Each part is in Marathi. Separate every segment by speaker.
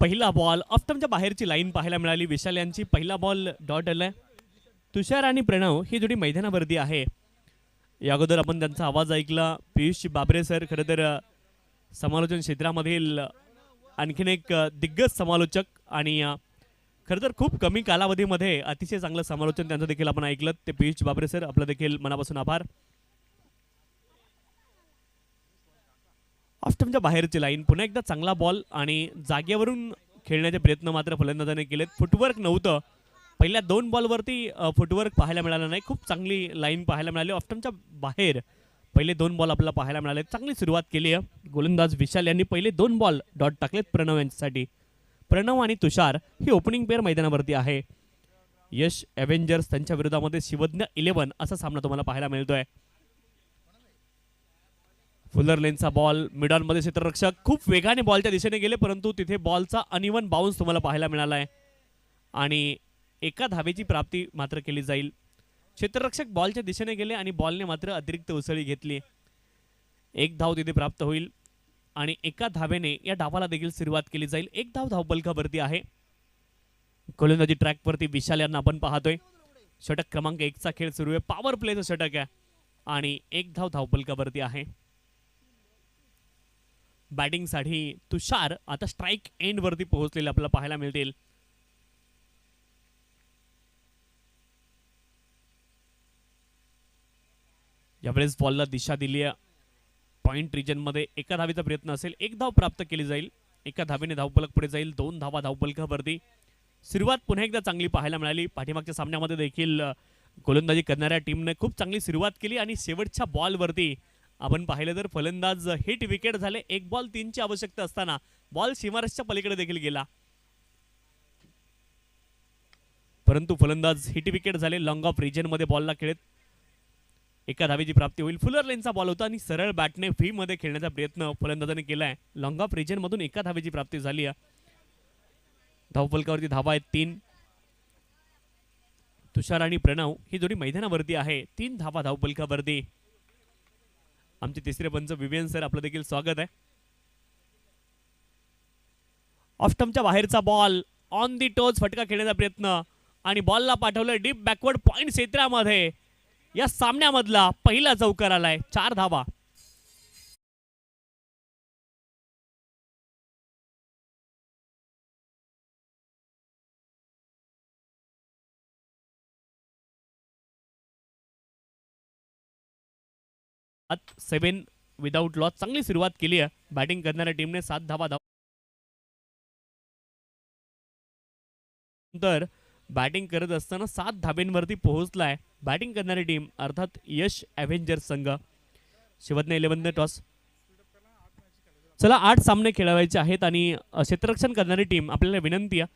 Speaker 1: पहिला बॉल ऑफ्टमच्या बाहेरची लाईन पाहायला मिळाली. विशाल यांची पहिला बॉल डॉट आलाय. तुषार आणि प्रणव ही जोडी मैदानावरती आहे. या अगोदर आपण त्यांचा आवाज ऐकला. पियुष बाबरे सर खरं तर समालोचन क्षेत्रामधील आणखीन एक दिग्गज समालोचक आणि खरं तर खूप कमी कालावधीमध्ये अतिशय चांगलं समालोचन त्यांचं देखील आपण ऐकलं. ते पियुष बाबरे सर आपलं देखील मनापासून आभार. ऑफ्टमच्या बाहेरची लाईन पुन्हा एकदा चांगला बॉल आणि जागेवरून खेळण्याचे प्रयत्न मात्र फलंदाजाने केलेत. फुटवर्क नव्हतं. पहिल्या 2 बॉलवरती फुटवर्क पाहायला मिळालं नाही. खूप चांगली लाईन पाहायला मिळाली. ऑफ्टमच्या बाहेर पहिले 2 बॉल आपल्याला पाहायला मिळाले. चांगली सुरुवात केली आहे. गोलंदाज विशाल यांनी पहिले 2 बॉल डॉट टाकलेत प्रणव यांच्यासाठी. प्रणव आणि तुषार ही ओपनिंग पेअर मैदानावरती आहे. यश एव्हेंजर्स त्यांच्या विरोधामध्ये शिवज्ञ 11 असा सामना तुम्हाला पाहायला मिळतोय. फुलर लेनचा बॉल मिड ऑन मध्ये क्षेत्ररक्षक खूप वेगाने बॉलच्या दिशेने गेले, परंतु तिथे बॉलचा अनइवन बाउन्स तुम्हाला पाहायला मिळाला आहे आणि एका धावेची प्राप्ती मात्र केली जाईल. क्षेत्ररक्षक बॉलच्या दिशेने गेले आणि बॉलने मात्र अतिरिक्त उसळी घेतली. एक धाव तिथे प्राप्त होईल आणि एका धावेने या डावाला देखील सुरुवात केली जाईल. एक धाव धावपलकावरती आहे. गोलंदाजी ट्रॅकवरती विशाल यांना आपण पाहतोय. षटक क्रमांक 1 चा खेळ सुरू आहे. पॉवर प्लेचं षटक आहे आणि एक धाव धावपलकावरती आहे. बॅटिंगसाठी तुषार आता स्ट्राइक एंड वरती पोहोचलेले आपल्याला पाहायला मिळतील. यावेळेस बॉलला दिशा दिली आहे. पॉइंट रिजन मध्ये एका धावेचा प्रयत्न असेल. एक धाव प्राप्त केली जाईल. एका धावेने धावपलक पुढे जाईल. 2 धावा धावपलकावरती. सुरुवात पुन्हा एकदा चांगली पाहायला मिळाली. पाठीमागच्या सामन्यामध्ये देखील गोलंदाजी करणाऱ्या टीमने खूप चांगली सुरुवात केली आणि शेवटच्या बॉलवरती आपण पाहिलं तर फलंदाज हिट विकेट झाले. 1 बॉल 3 ची आवश्यकता असताना बॉल सीमारेषच्या पलीकडे देखील गेला, परंतु फलंदाज हिट विकेट झाले. लॉंग ऑफ रिजन मध्ये बॉलला खेळत एका धावेची प्राप्ती होईल. फुलर लेनचा बॉल होता आणि सरळ बॅटने व्ही मध्ये खेळण्याचा प्रयत्न फलंदाजाने केलाय. लॉंग ऑफ रिजन मधून एका धावेची प्राप्ती झाली आहे. धावफलकावरती धावा आहेत 3. तुषार आणि प्रणव ही जोडी मैदानावरती आहे. 3 धावा धावफलकावरती. आमचे तिसरे पंच विवेन सर आपलं देखील स्वागत आहे. ऑफ्टमच्या बाहेरचा बॉल ऑन दी टोज फटका खेळण्याचा प्रयत्न आणि बॉलला पाठवलं डीप बॅकवर्ड पॉइंट क्षेत्रामध्ये. या सामन्यामधला पहिला चौकार आलाय. 4 धावा. at 7 without loss. चांगली सुरुवात केली आहे बॅटिंग करणाऱ्या टीमने. 7 धावा तर बॅटिंग करत असताना 7 धाब्यांवरती पोहोचलाय बॅटिंग करणारी टीम, अर्थात यश एव्हेंजर्स संघ. शिवज्ञ 11 टॉस. चला 8 सामने खेळवायचे आहेत आणि क्षेत्ररक्षण करणारी टीम आपल्याला विनंती आहे,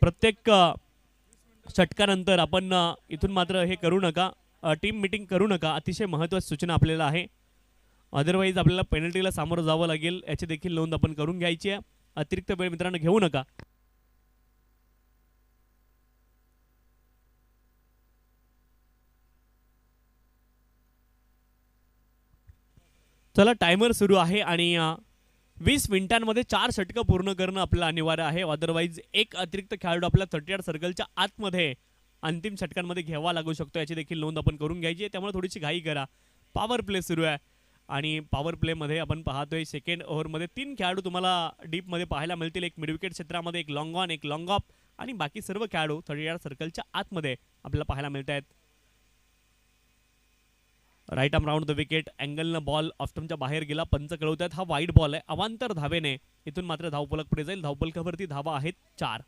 Speaker 1: प्रत्येक षटकानंतर आपण इथून मात्र हे करू नका, टीम मीटिंग करू नका. अतिशय महत्त्वाची सूचना आपल्याला आहे. अदरवाईज आपल्याला पेनल्टीला सामोरं जावं लागेल, याची देखील नोंद आपण करून घ्यायची आहे. अतिरिक्त वेळ मित्रांनो घेऊ नका. चला टायमर सुरू आहे आणि 20 मिनिटांमध्ये 4 षटकं पूर्ण करणं आपल्याला अनिवार्य आहे. अदरवाईज एक अतिरिक्त खेळाडू आपल्याला 38 सर्कलच्या आतमध्ये अंतिम षटकांमध्ये घ्यावा लागू शकतो, याची देखील नोंद आपण करून घ्यायची आहे. त्यामुळे थोडीशी घाई करा. पॉवर प्ले सुरू आहे आणि पॉवर प्लेमध्ये आपण पाहतोय सेकंड ओव्हरमध्ये 3 खेळाडू तुम्हाला डीपमध्ये पाहायला मिळतील. एक मिड विकेट क्षेत्रामध्ये, एक लॉंग ऑन, एक लॉंग ऑफ आणि बाकी सर्व खेळाडू 38 सर्कलच्या आतमध्ये आपल्याला पाहायला मिळत आहेत. Right arm round the wicket. अँगलनं बॉल ऑफ्टमच्या बाहेर गेला. पंच कळवतात हा वाईड बॉल आहे. अवांतर धावेने इथून मात्र धावफलक पुढे जाईल. धावफलकावरती धावा आहेत 4.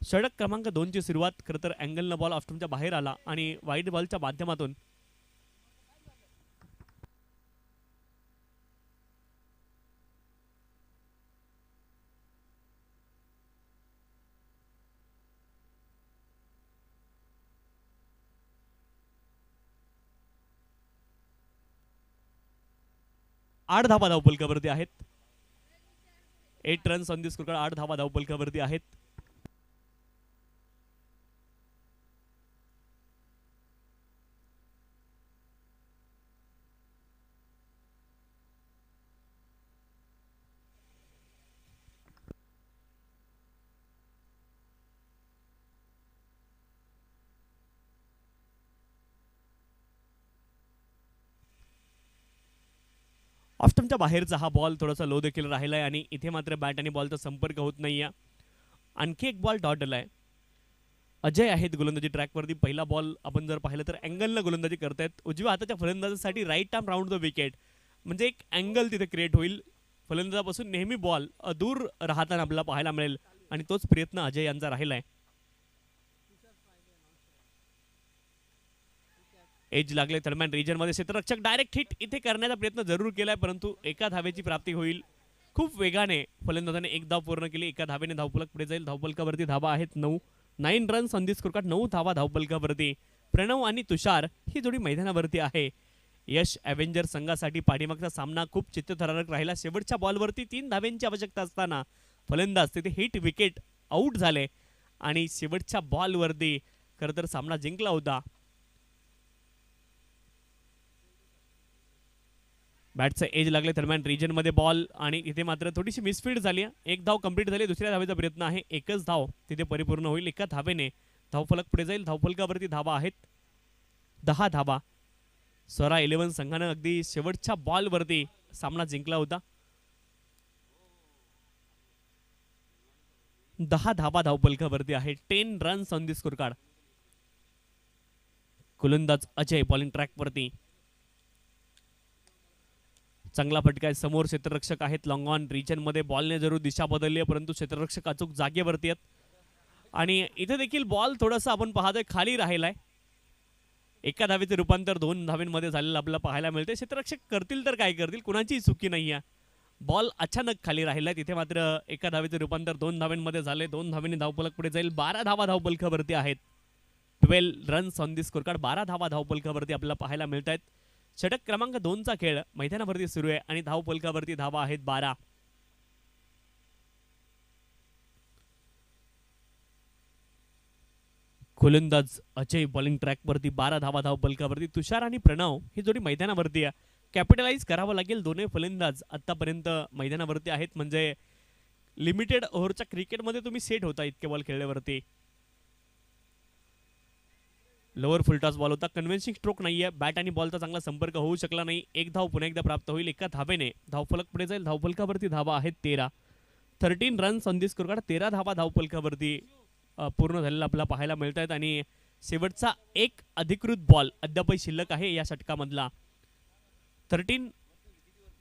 Speaker 1: षटक क्रमांक 2 ची सुरुवात. खरं तर अँगलनं बॉल ऑफ्टमच्या बाहेर आला आणि वाईड बॉलच्या माध्यमातून आठ धावा धावफलकावरती आहेत. 8 रन्स ऑन दी स्कोर. 8 धावा धावफलकावरती आहेत. ऑफ बाहेरचा हा बॉल थोडासा लो देखील राहिला आहे आणि इथे मात्र बॅट आणि बॉलचा संपर्क होत नाही आहे. आणखी एक बॉल डॉट आलाय. अजय आहेत गोलंदाजी ट्रॅकवरती. पहिला बॉल आपण जर पाहिलं तर अँगलनं गोलंदाजी करतायत. उजव्या हाताच्या फलंदाजासाठी right arm round the wicket, म्हणजे एक अँगल तिथे क्रिएट होईल. फलंदाजापासून नेहमी बॉल दूर राहताना आपल्याला पाहायला मिळेल आणि तोच प्रयत्न अजय यांचा राहिलाय. एज लागले दरम्यान रिजनमध्ये क्षेत्ररक्षक डायरेक्ट हिट इथे करण्याचा प्रयत्न जरूर केलाय, परंतु एका धावेची प्राप्ती होईल. खूप वेगाने फलंदाजाने एक धाव पूर्ण केली. एका धावेने धावफलक पुढे जाईल. धावफलकावरती धावा आहेत 9 रन्स ऑन दी स्कोरकार्ड. 9 धावा धावफलकावरती. प्रणव आणि तुषार ही जोडी मैदानावरती आहे. यश ॲव्हेंजर संघासाठी पाठीमागचा सामना खूप चित्तथरारक राहिला. शेवटच्या बॉलवरती 3 धाव्यांची आवश्यकता असताना फलंदाज तिथे हिट विकेट आऊट झाले आणि शेवटच्या बॉलवरती खरं तर सामना जिंकला होता. बॅटचं एज लागले दरम्यान रिजनमध्ये बॉल आणि इथे मात्र थोडीशी मिसफील्ड झाली. एक धाव कंप्लीट झाली. दुसऱ्या धावेचा प्रयत्न आहे. एकच धाव तिथे परिपूर्ण होईल. एका धावेने धावफलक पुढे जाईल. धावफलकावरती धावा आहेत 10 धावा. स्वरा 11 संघानं अगदी शेवटच्या बॉलवरती सामना जिंकला होता. 10 धावा धावफलकावरती आहे. 10 runs on the score card. गोलंदाज अजय बॉलिंग ट्रॅकवरती. चांगला फटका आहे. समोर क्षेत्ररक्षक आहेत. लॉंग ऑन रिजनमध्ये बॉलने जरूर दिशा बदलली आहे, परंतु क्षेत्ररक्षक अचूक जागेवरती आहेत आणि इथे देखील बॉल थोडासा आपण पाहतोय खाली राहिलाय. एका धावेचे रूपांतर 2 धावेंमध्ये झालेलं आपल्याला पाहायला मिळते. क्षेत्ररक्षक करतील तर काय करतील, कुणाचीही चुकी नाही आहे. बॉल अचानक खाली राहिलाय. तिथे मात्र एका धावेचे रूपांतर 2 धावेंमध्ये झाले. 2 धावेने धावफलक पुढे जाईल. 12 धावा धावफलकावरती आहेत. 12 runs on the score card. 12 धावा धावफलकावरती आपल्याला पाहायला मिळत आहेत. षटक क्रमांक 2चा खेळ मैदानावरती सुरू आहे आणि धावफलकावरती धावा आहेत 12. गोलंदाज अजय बॉलिंग ट्रॅकवरती. 12 धावा धावफलकावरती. तुषार आणि प्रणव ही जोडी मैदानावरती आहे. कॅपिटलाइज करावं लागेल. दोन्ही फलंदाज आतापर्यंत मैदानावरती आहेत, म्हणजे लिमिटेड ओव्हरच्या क्रिकेटमध्ये तुम्ही सेट होता इतके बॉल खेळल्यावरती. लोअर फुलटॉस बॉल होता. कन्व्हिन्सिंग स्ट्रोक नाहीये. बॅट आणि बॉलचा चांगला संपर्क होऊ शकला नाही. एक धाव पुन्हा एकदा प्राप्त होईल. एका धावेने धावफलक पुढे जाईल. धावफलकावरती धावा आहेत 13. 13 runs on the score card. 13 धावा धावफलकावरती पूर्ण झालेला आपल्याला पाहायला मिळत आहेत आणि शेवटचा एक अधिकृत बॉल अद्यापही शिल्लक आहे या षटकामधला. 13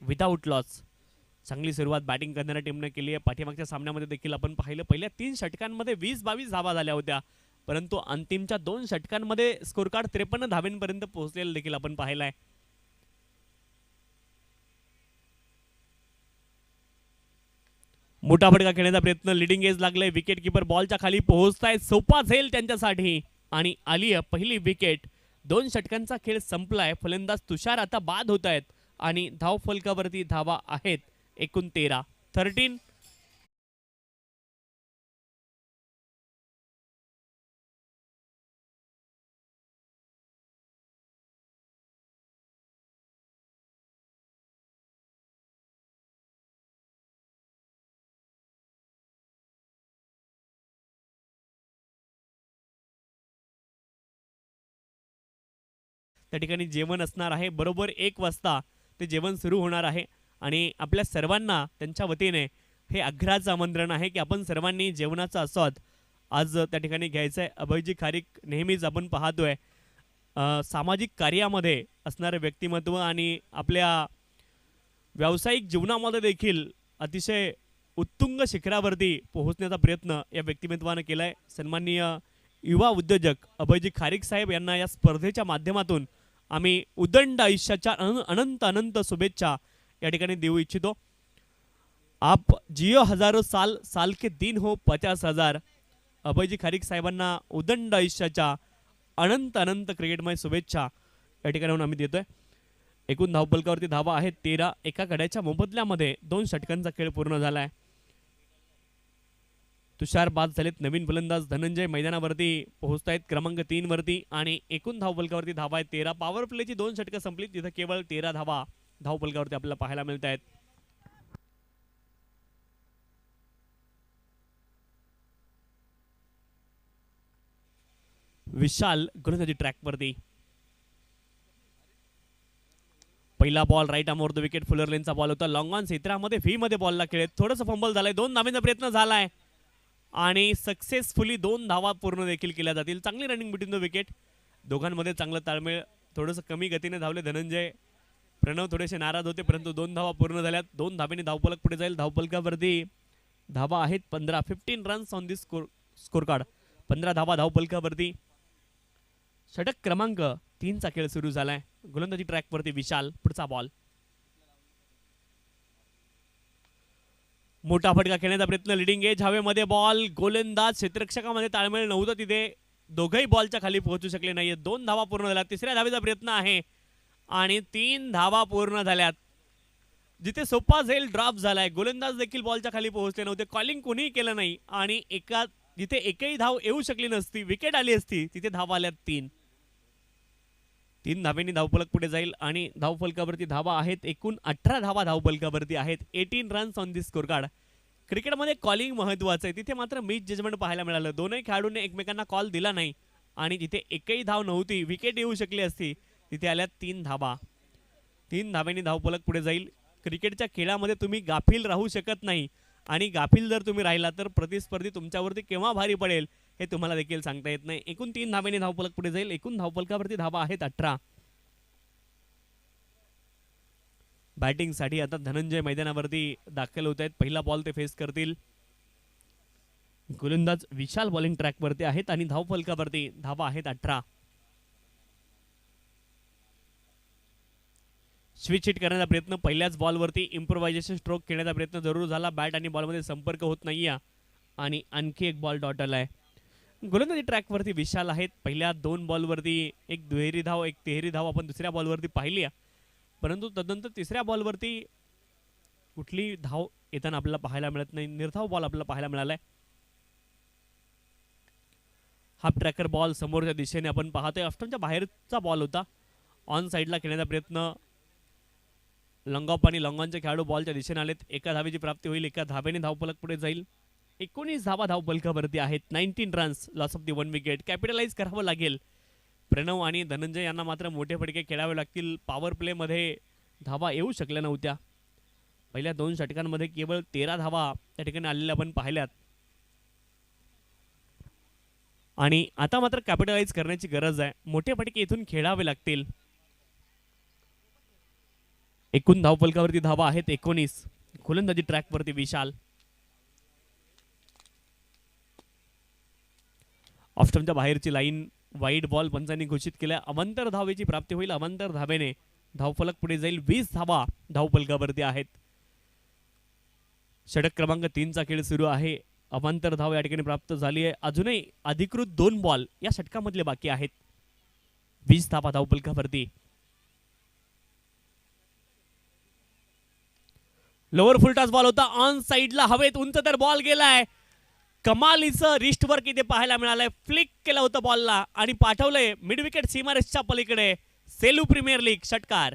Speaker 1: विदाउट लॉस. चांगली सुरुवात बॅटिंग करणाऱ्या टीमने केली आहे. पाठीमागच्या सामन्यामध्ये देखील आपण पाहिलं पहिल्या 3 षटकांमध्ये 20-22 धावा झाल्या होत्या, परंतु अंतिमच्या 2 षटकांमध्ये स्कोर कार्ड 53 धावेंपर्यंत पोहोचलेलं देखील आपण पाहिलंय. मोठा फटका खेळण्याचा प्रयत्न. लिडिंग एज लागले. विकेट किपर बॉलच्या खाली पोहोचतायत. सोपा जाईल त्यांच्यासाठी आणि आली पहिली विकेट. 2 षटकांचा खेळ संपलाय. फलंदाज तुषार आता बाद होत आहेत आणि धावफलकावरती धावा आहेत एकूण 13. 13 त्या ठिकाणी जेवण असणार आहे. बरोबर 1 वाजता ते जेवण सुरू होणार आहे आणि आपल्या सर्वांना त्यांच्या वतीने हे आग्रहाचं आमंत्रण आहे की आपण सर्वांनी जेवणाचा आस्वाद आज त्या ठिकाणी घ्यायचा आहे. अभयजी खारीक नेहमीच आपण पाहतोय सामाजिक कार्यामध्ये असणारे व्यक्तिमत्व आणि आपल्या व्यावसायिक जीवनामध्ये देखील अतिशय उत्तुंग शिखरावरती पोहोचण्याचा प्रयत्न या व्यक्तिमत्वाने केलाय. सन्माननीय युवा उद्योजक अभयजी खारीक साहेब यांना या स्पर्धेच्या माध्यमातून आम्ही उदंड आयुष्याच्या अनंत अनंत शुभेच्छा या ठिकाणी देऊ इच्छितो. आप जियो हजारो साल, साल के दिन हो 50,000. अभयजी खारीक साहेबांना उदंड आयुष्याच्या अनंत अनंत क्रिकेटमय शुभेच्छा या ठिकाणी आम्ही देतोय. एकूण धावफलकावरती धावा आहेत 13. एका गड्याच्या मोबदल्यामध्ये 2 षटकांचा खेळ पूर्ण झालाय. तुषार बाद झालेत. नवीन फलंदाज धनंजय मैदानावरती पोहोचतायत क्रमांक 3 वरती आणि एकूण धावफलकावरती धावा आहेत 13. पॉवर प्लेची 2 षटकं संपली. तिथे केवळ 13 धावा धावफलकावरती आपल्याला पाहायला मिळत आहेत. विशाल गोलंदाजी ट्रॅकवरती. पहिला बॉल राईट आर्मवर द विकेट फुलर लेनचा बॉल होता. लॉंग ऑन क्षेत्रामध्ये व्ही मध्ये बॉलला खेळत थोडंसं फंबल झालंय. 2 धावेचा प्रयत्न झालाय आणि सक्सेसफुली 2 धावा पूर्ण देखील केल्या जातील. चांगली रनिंग बिटवीन द विकेट. दोघांमध्ये चांगलं ताळमेळ. थोडंसं कमी गतीने धावले धनंजय. प्रणव थोडेसे नाराज होते परंतु 2 धावा पूर्ण झाल्यात. 2 धावेने धावफलक पुढे जाईल. धावफलकावरती धावा आहेत 15 runs on this score card. 15 धावा धावफलकावरती. षटक क्रमांक 3 चा खेळ सुरू झालाय. गोलंदाजी ट्रॅकवरती विशाल. पुढचा बॉल. मोठा फटका खेळण्याचा प्रयत्न. लिडिंग एज हवेमध्ये बॉल. गोलंदाज क्षेत्ररक्षकामध्ये ताळमेळ नव्हतं तिथे. दोघंही बॉलच्या खाली पोहोचू शकले नाहीये. 2 धावा पूर्ण झाल्या. तिसऱ्या धावेचा प्रयत्न आहे आणि 3 धावा पूर्ण झाल्यात. जिथे सोपा झेल ड्रॉप झालाय. गोलंदाज देखील बॉलच्या खाली पोहोचले नव्हते. कॉलिंग कोणीही केलं नाही आणि जिथे एकही धाव येऊ शकली नसती, विकेट आली असती, तिथे धावा आल्यात 3 धावेंनी धावफलक पुढे जाईल आणि धावफलकावरती धावा आहेत एकूण 18 धावा धावफलकावरती आहेत. 18 runs on this score card. क्रिकेटमध्ये कॉलिंग महत्वाचं आहे. तिथे मात्र मिस जजमेंट पाहायला मिळालं. दोनही खेळाडूंनी एकमेकांना कॉल दिला नाही आणि जिथे एकही धाव नव्हती, विकेट येऊ शकली असती, तिथे आल्यात 3 धावा. 3 धावेंनी धावफलक पुढे जाईल. क्रिकेटच्या खेळामध्ये तुम्ही गाफील राहू शकत नाही आणि गाफील जर तुम्ही राहिला तर प्रतिस्पर्धी तुमच्यावरती केव्हा भारी पडेल हे तुम्हाला देखील सांगता येत नाही. एकूण 3 धावेंनी धावफलक पुढे जाईल. एकूण धावफलकावरती धावा आहेत 18. बॅटिंगसाठी आता धनंजय मैदानावरती दाखल होत आहेत. पहिला बॉल ते फेस करतील. गोलंदाज विशाल बॉलिंग ट्रॅकवरती आहेत आणि धावफलकावरती धावा आहेत 18. स्विच हिट करण्याचा प्रयत्न. पहिल्याच बॉलवरती इम्प्रोव्हायझेशन स्ट्रोक खेळण्याचा प्रयत्न जरूर झाला. बॅट आणि बॉलमध्ये संपर्क होत नाहीये आणि आणखी एक बॉल डॉट आलाय. गोलंदाजी ट्रॅकवरती विशाल आहेत. पहिल्या 2 बॉलवरती एक दुहेरी धाव, एक तिहेरी धाव आपण दुसऱ्या बॉलवरती पाहिली आहे, परंतु तदनंतर तिसऱ्या बॉलवरती कुठली धाव येताना आपल्याला पाहायला मिळत नाही. निर्धाव बॉल आपल्याला पाहायला मिळालाय. हाफ ट्रॅकर बॉल समोरच्या दिशेने आपण पाहतोय. ऑफस्टंपच्या बाहेरचा बॉल होता. ऑन साईडला खेळण्याचा प्रयत्न. लॉंग ऑफ आणि लॉंग ऑनचे खेळाडू बॉलच्या दिशेने आलेत. एका धावेची प्राप्ती होईल. एका धावेने धावफलक पुढे जाईल. 19 धावा धावफलकावरती आहेत. 19 runs. Loss of the 1 wicket. Capitalise करावं लागेल. प्रणव आणि धनंजय यांना मात्र मोठे फटके खेळावे लागतील. पॉवर प्ले मध्ये धावा येऊ शकल्या नव्हत्या. पहिल्या 2 षटकांमध्ये केवळ 13 धावा त्या ठिकाणी आलेल्या आपण पाहिल्यात आणि आता मात्र कॅपिटलाइज करण्याची गरज आहे. मोठे फटके इथून खेळावे लागतील. एकूण धावफलकावरती धावा आहेत 19. गोलंदाजी ट्रॅकवरती विशाल. ऑफस्टंपच्या बाहेरची लाईन. वाईड बॉल पंचांनी घोषित केल्या. अवांतर धावेची प्राप्ती होईल. अवांतर धावेने धावफलक पुढे जाईल. 20 धावा धावफलकावरती आहेत. षटक क्रमांक 3 चा खेळ सुरू आहे. अवांतर धाव या ठिकाणी प्राप्त झाली आहे. अजूनही अधिकृत 2 बॉल या षटकामधले बाकी आहेत. 20 धावा धावफलकावरती. लोअर फुलटॉस बॉल होता. ऑन साइडला हवेत उंच तर बॉल गेलाय. कमालीचं रिस्ट वर्क इथे पाहायला मिळालंय. फ्लिक केलं होतं बॉलला आणि पाठवलंय मिड विकेट सीमारेषच्या पलीकडे. सेलू प्रीमियर लीग षटकार.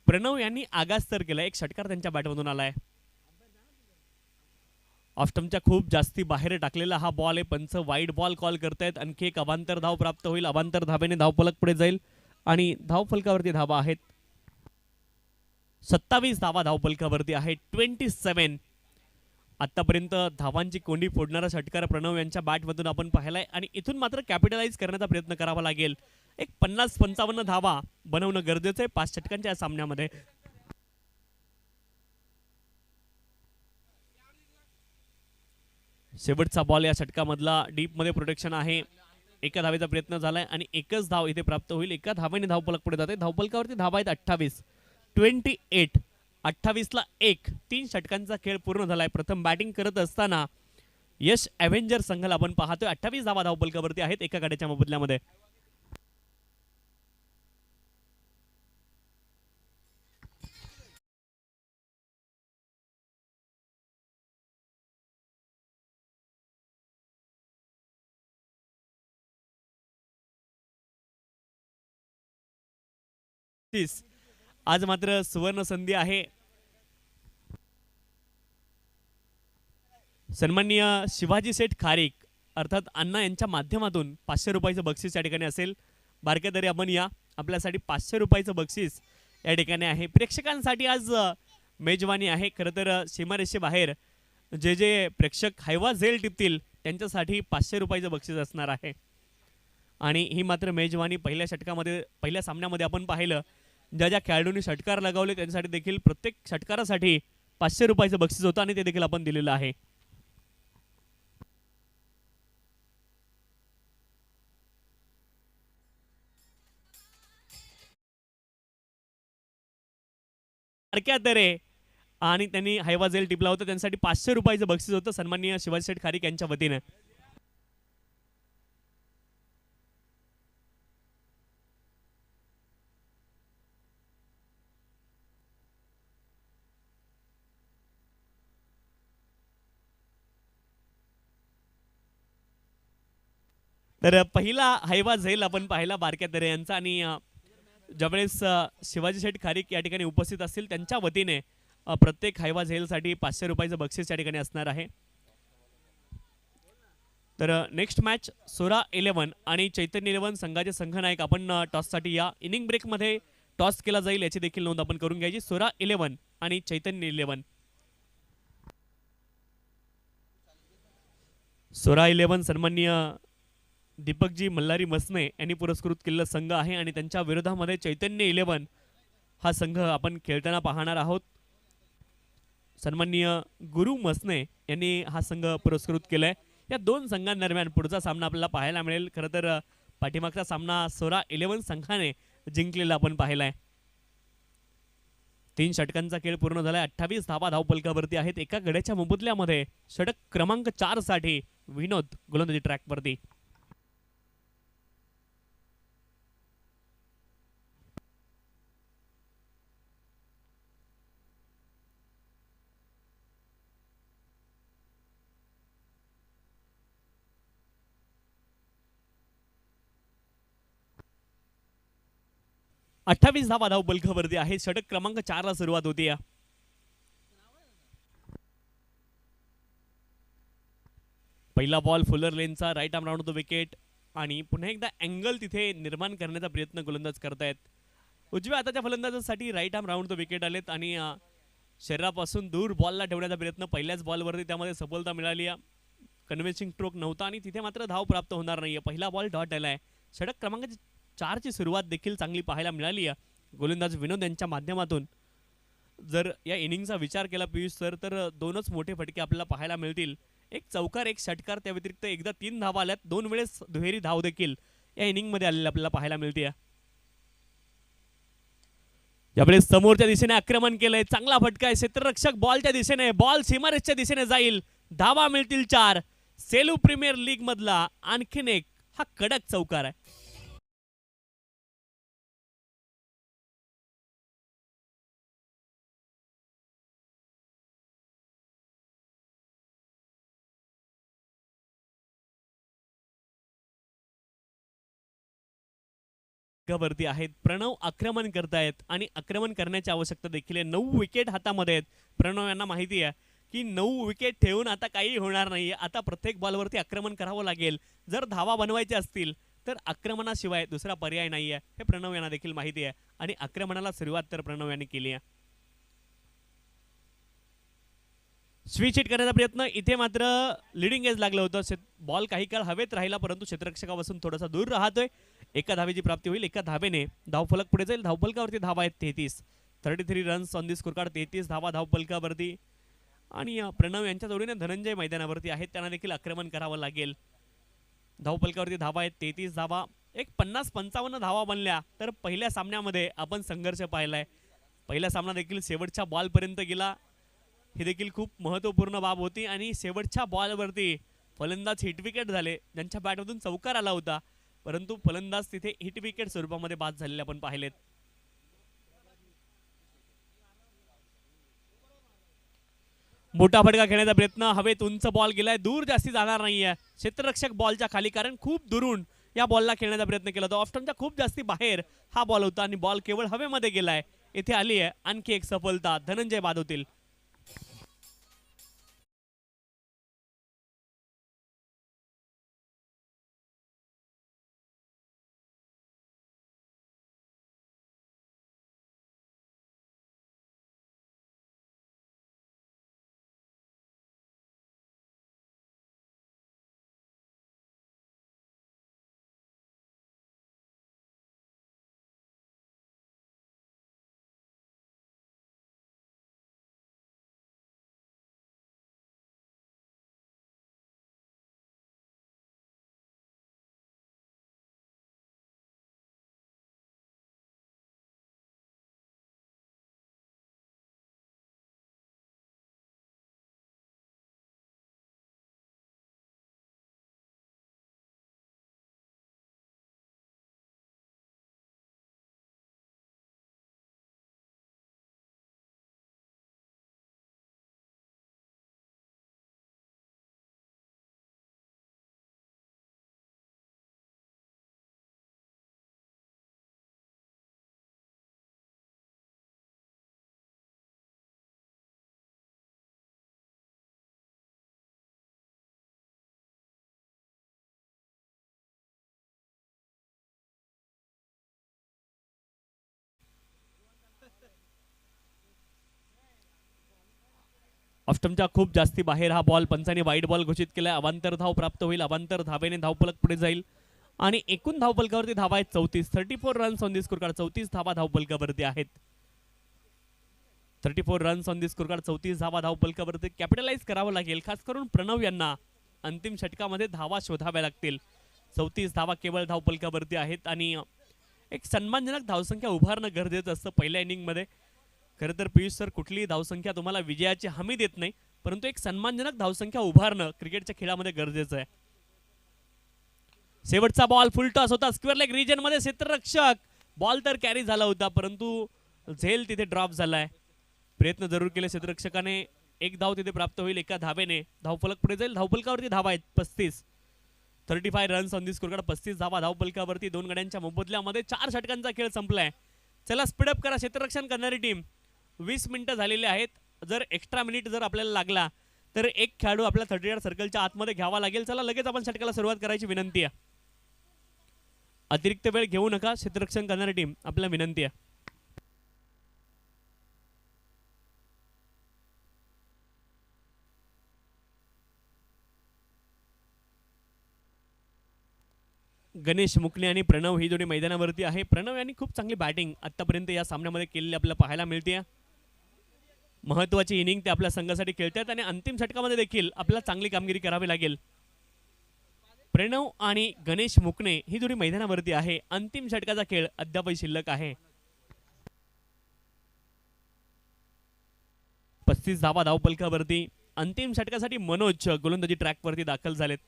Speaker 1: प्रणव यांनी आगास तर केला. एक षटकार त्यांच्या बॅटमधून आलाय. ऑफस्टंपच्या खूप जास्ती बाहेर टाकलेला हा बॉल आहे. पंच वाईड बॉल कॉल करतायत. आणखी एक अवांतर धाव प्राप्त होईल. अवांतर धावेने धावफलक पुढे जाईल आणि धावफलकावरती धावा आहेत 27 धावा धावफलकावरती आहेत. 27. आतापर्यंत धावांची कोंडी फोडणारा षटकार प्रणव यांच्या बॅटमधून आपण पाहिलाय आणि इथून मात्र कॅपिटलाइज करण्याचा प्रयत्न करावा लागेल. एक 50-55 धावा बनवणं गरजेचं आहे 5 षटकांच्या सामन्यामध्ये. शेवटचा बॉल या षटकामधला. डीप मध्ये प्रोटेक्शन आहे. एका धावेचा प्रयत्न झालाय आणि एकच धाव इथे प्राप्त होईल. एका धावेने धावफलक पुढे जाते. धावफलकावरती धावा आहेत 28. 28. 28 ला 1. 3 षटकांचा खेळ पूर्ण झालाय. प्रथम बॅटिंग करत असताना यश एव्हेंजर संघाला आपण पाहतोय. 28 धावा धावफलकावरती आहेत एका गाड्याच्या मोबदल्यामध्ये. बक्षीस. आज मात्र सुवर्ण संधी आहे. सन्माननीय शिवाजी सेठ खारीक अर्थात अण्णा यांच्या माध्यमातून 500 रुपयाचं बक्षीस या ठिकाणी असेल. बारकेदरी आपण या, आपल्यासाठी 500 रुपयाचं बक्षीस या ठिकाणी आहे. प्रेक्षकांसाठी आज मेजवानी आहे. खरं तर सीमारेषेबाहेर जे जे प्रेक्षक हैवा झेल टिपतील त्यांच्यासाठी 500 रुपयाचं बक्षीस असणार आहे. आणि ही मात्र मेजवानी पहिल्या सामन्यामध्ये आपण पाहिलं, ज्या ज्या खेळाडूंनी षटकार लगावले त्यांच्यासाठी देखील प्रत्येक षटकारासाठी 500 रुपयाचं बक्षीस होतं आणि ते देखील आपण दिलेलं आहे. दरे आणि त्यांनी हैवा झेल टिपला होता, त्यांच्यासाठी 500 रुपयाचं बक्षीस होतं सन्माननीय शिवाजी शेठ खारीक यांच्या वतीने. तर पहिला हैवा झेल आपण पाहिला बारक्या दरे यांचा. आणि ज्यावेळेस शिवाजी शेठ खारीक या ठिकाणी उपस्थित असतील त्यांच्या वतीने प्रत्येक हैवा झेलसाठी 500 रुपयाचं बक्षीस या ठिकाणी असणार आहे. तर नेक्स्ट मॅच सोरा 11 आणि चैतन्य 11 संघाचे संघनायक आपण टॉससाठी या. इनिंग ब्रेकमध्ये टॉस केला जाईल याची देखील नोंद आपण करून घ्यायची. सोरा 11 आणि चैतन्य 11. सोरा 11 सन्माननीय दीपकजी मल्हारी मसने यांनी पुरस्कृत केलेला संघ आहे आणि त्यांच्या विरोधामध्ये चैतन्य 11 हा संघ आपण खेळताना पाहणार आहोत. सन्माननीय गुरु मसने यांनी हा संघ पुरस्कृत केलाय. या दोन संघांदरम्यान पुढचा सामना आपल्याला पाहायला मिळेल. खरं तर पाठीमागचा सामना सोरा 11 संघाने जिंकलेला आपण पाहिलाय. 3 षटकांचा खेळ पूर्ण झालाय. 28 धावा धावपलकावरती आहेत. एका गड्याच्या मोबदल्यामध्ये षटक क्रमांक 4 साठी विनोद गोलंदाजी ट्रॅकवरती. अठ्ठावीस धावा धावपलकावरती आहे. षटक क्रमांक 4 ला सुरुवात होती. पहिला बॉल फुलर लेनचा right arm round the wicket आणि पुन्हा एकदा अँगल तिथे निर्माण करण्याचा प्रयत्न गोलंदाज करतायत. उजव्या हाताच्या फलंदाजासाठी right arm round the wicket आलेत आणि शरीरापासून दूर बॉलला ठेवण्याचा प्रयत्न पहिल्याच बॉलवरती त्यामध्ये सफलता मिळाली. कन्व्हिन्सिंग स्ट्रोक नव्हता आणि तिथे मात्र धाव प्राप्त होणार नाहीये. पहिला बॉल डॉट आलाय. षटक क्रमांक 4 ची सुरुवात देखील चांगली पाहायला मिळाली आहे गोलंदाज विनोद यांच्या माध्यमातून. जर या इनिंगचा विचार केला पियुष सर तर दोनच मोठे फटके आपल्याला पाहायला मिळतील. एक चौकार एक षटकार, त्या व्यतिरिक्त एकदा 3 धावा आल्यात. 2 वेळेस दुहेरी धाव देखील या इनिंग मध्ये आलेली आपल्याला पाहायला मिळते. यावेळेस समोरच्या दिशेने आक्रमण केलंय. चांगला फटका आहे. क्षेत्ररक्षक बॉलच्या दिशेने, बॉल सीमारेषच्या दिशेने जाईल. धावा मिळतील 4. सेलू प्रीमियर लीग मधला आणखीन एक हा कडक चौकार आहे. वरती आहेत. प्रणव आक्रमण करतायत आणि आक्रमण करण्याची आवश्यकता देखील आहे. 9 विकेट हातामध्ये आहेत. प्रणव यांना माहिती आहे की 9 विकेट ठेवून आता काही होणार नाही. आता प्रत्येक बॉलवरती आक्रमण करावं लागेल. जर धावा बनवायचे असतील तर आक्रमणाशिवाय दुसरा पर्याय नाहीये हे प्रणव यांना देखील माहिती आहे आणि आक्रमणाला सुरुवात तर प्रणव यांनी केली आहे. स्विच हिट करण्याचा प्रयत्न इथे मात्र लिडिंग एज लागलं होतं. बॉल काही काळ हवेत राहिला परंतु क्षेत्ररक्षकापासून थोडासा दूर राहतोय. एका धावेची प्राप्ती होईल. एका धावेने धावफलक पुढे जाईल. धावफलकावरती धावा आहेत 33 runs on the score card. 33 धावा धावफलकावरती आणि प्रणव यांच्या जोडीने धनंजय मैदानावरती आहेत. त्यांना देखील आक्रमण करावं लागेल. धावफलकावरती धावा आहेत 33 धावा. एक 50-55 धावा बनल्या तर पहिल्या सामन्यामध्ये आपण संघर्ष पाहिलाय. पहिला सामना देखील शेवटच्या बॉलपर्यंत गेला. ही देखील खूप महत्त्वपूर्ण बाब होती आणि शेवटच्या बॉलवरती फलंदाज हिट विकेट झाले. ज्यांच्या बॅटमधून चौकार आला होता परंतु फलंदाज तिथे हिट विकेट स्वरूपामध्ये बाद झालेले आपण पाहिलेत. मोठा फटका खेळण्याचा प्रयत्न. हवेत उंच बॉल गेलाय. दूर जास्ती जाणार नाहीये क्षेत्ररक्षक बॉलच्या खाली, कारण खूप दुरून या बॉलला खेळण्याचा प्रयत्न केला होता. ऑफ स्टंपच्या खूप जास्ती बाहेर हा बॉल होता आणि बॉल केवळ हवेमध्ये गेलाय. इथे आली आहे आणखी एक सफलता धनंजय बाद होतील. ऑस्टमच्या खूप जास्ती बाहेर हा बॉल पंचाने वाईट बॉल घोषित केलाय. अवांतर धाव प्राप्त होईल. अवांतर धावेने धावफलक पुढे जाईल आणि एकूण धावफलकावरती धावा आहेत 34. 34 runs on the score card. 34 धावा धावफलकावरती आहेत. 34 runs on the score card. 34 धावा धावफलकावरती कॅपिटलाइज करावं लागेल. खास करून प्रणव यांना अंतिम षटकामध्ये धावा शोधाव्या लागतील. 34 धावा केवळ धावफलकावरती आहेत आणि एक सन्मानजनक धावसंख्या उभारणं गरजेचं असतं पहिल्या इनिंगमध्ये. खरं तर पियुष सर कुठलीही धावसंख्या तुम्हाला विजयाची हमी देत नाही, परंतु एक सन्मानजनक धावसंख्या उभारणं क्रिकेटच्या खेळामध्ये गरजेचं आहे. शेवटचा बॉल फुल टॉस होता स्क्वेअर लेग रिजन मध्ये. क्षेत्ररक्षक बॉल तर कॅरी झाला होता परंतु झेल तिथे ड्रॉप झालाय. प्रयत्न जरूर केले क्षेत्ररक्षकाने. एक धाव तिथे प्राप्त होईल एका धावेने. धावफलक पुढे जाईल. धावफलकावरती धावा आहेत 35. 35 runs on the score card. 35 धावा धावफलकावरती. दोन गड्यांच्या मोबदल्यामध्ये 4 षटकांचा खेळ संपलाय. चला स्पीडअप करा क्षेत्ररक्षण करणारी टीम. 20 मिनिटं झालेले आहेत. जर एक्स्ट्रा मिनिट जर आपल्याला लागला तर एक खेळाडू आपल्या 30 यार्ड सर्कलच्या आतमध्ये घ्यावा लागेल. चला लगेच आपण षटकाला सुरुवात करायची विनंती आहे. अतिरिक्त वेळ घेऊ नका क्षेत्ररक्षण करणारी टीम, आपल्याला विनंती आहे. गणेश मुकणे आणि प्रणव ही जोडी मैदानावरती आहे. प्रणव यांनी खूप चांगली बॅटिंग आतापर्यंत या सामन्यामध्ये केलेली आपल्याला पाहायला मिळते. महत्वाची इनिंग ते आपल्या संघासाठी खेळतात आणि अंतिम षटकामध्ये देखील आपल्याला चांगली कामगिरी करावी लागेल. प्रणव आणि गणेश मुकणे ही जोडी मैदानावरती आहे. अंतिम षटकाचा खेळ अद्यापही शिल्लक आहे. 35 धावा धावफलकावरती. अंतिम षटकासाठी मनोज गोलंदाजी ट्रॅकवरती दाखल झालेत.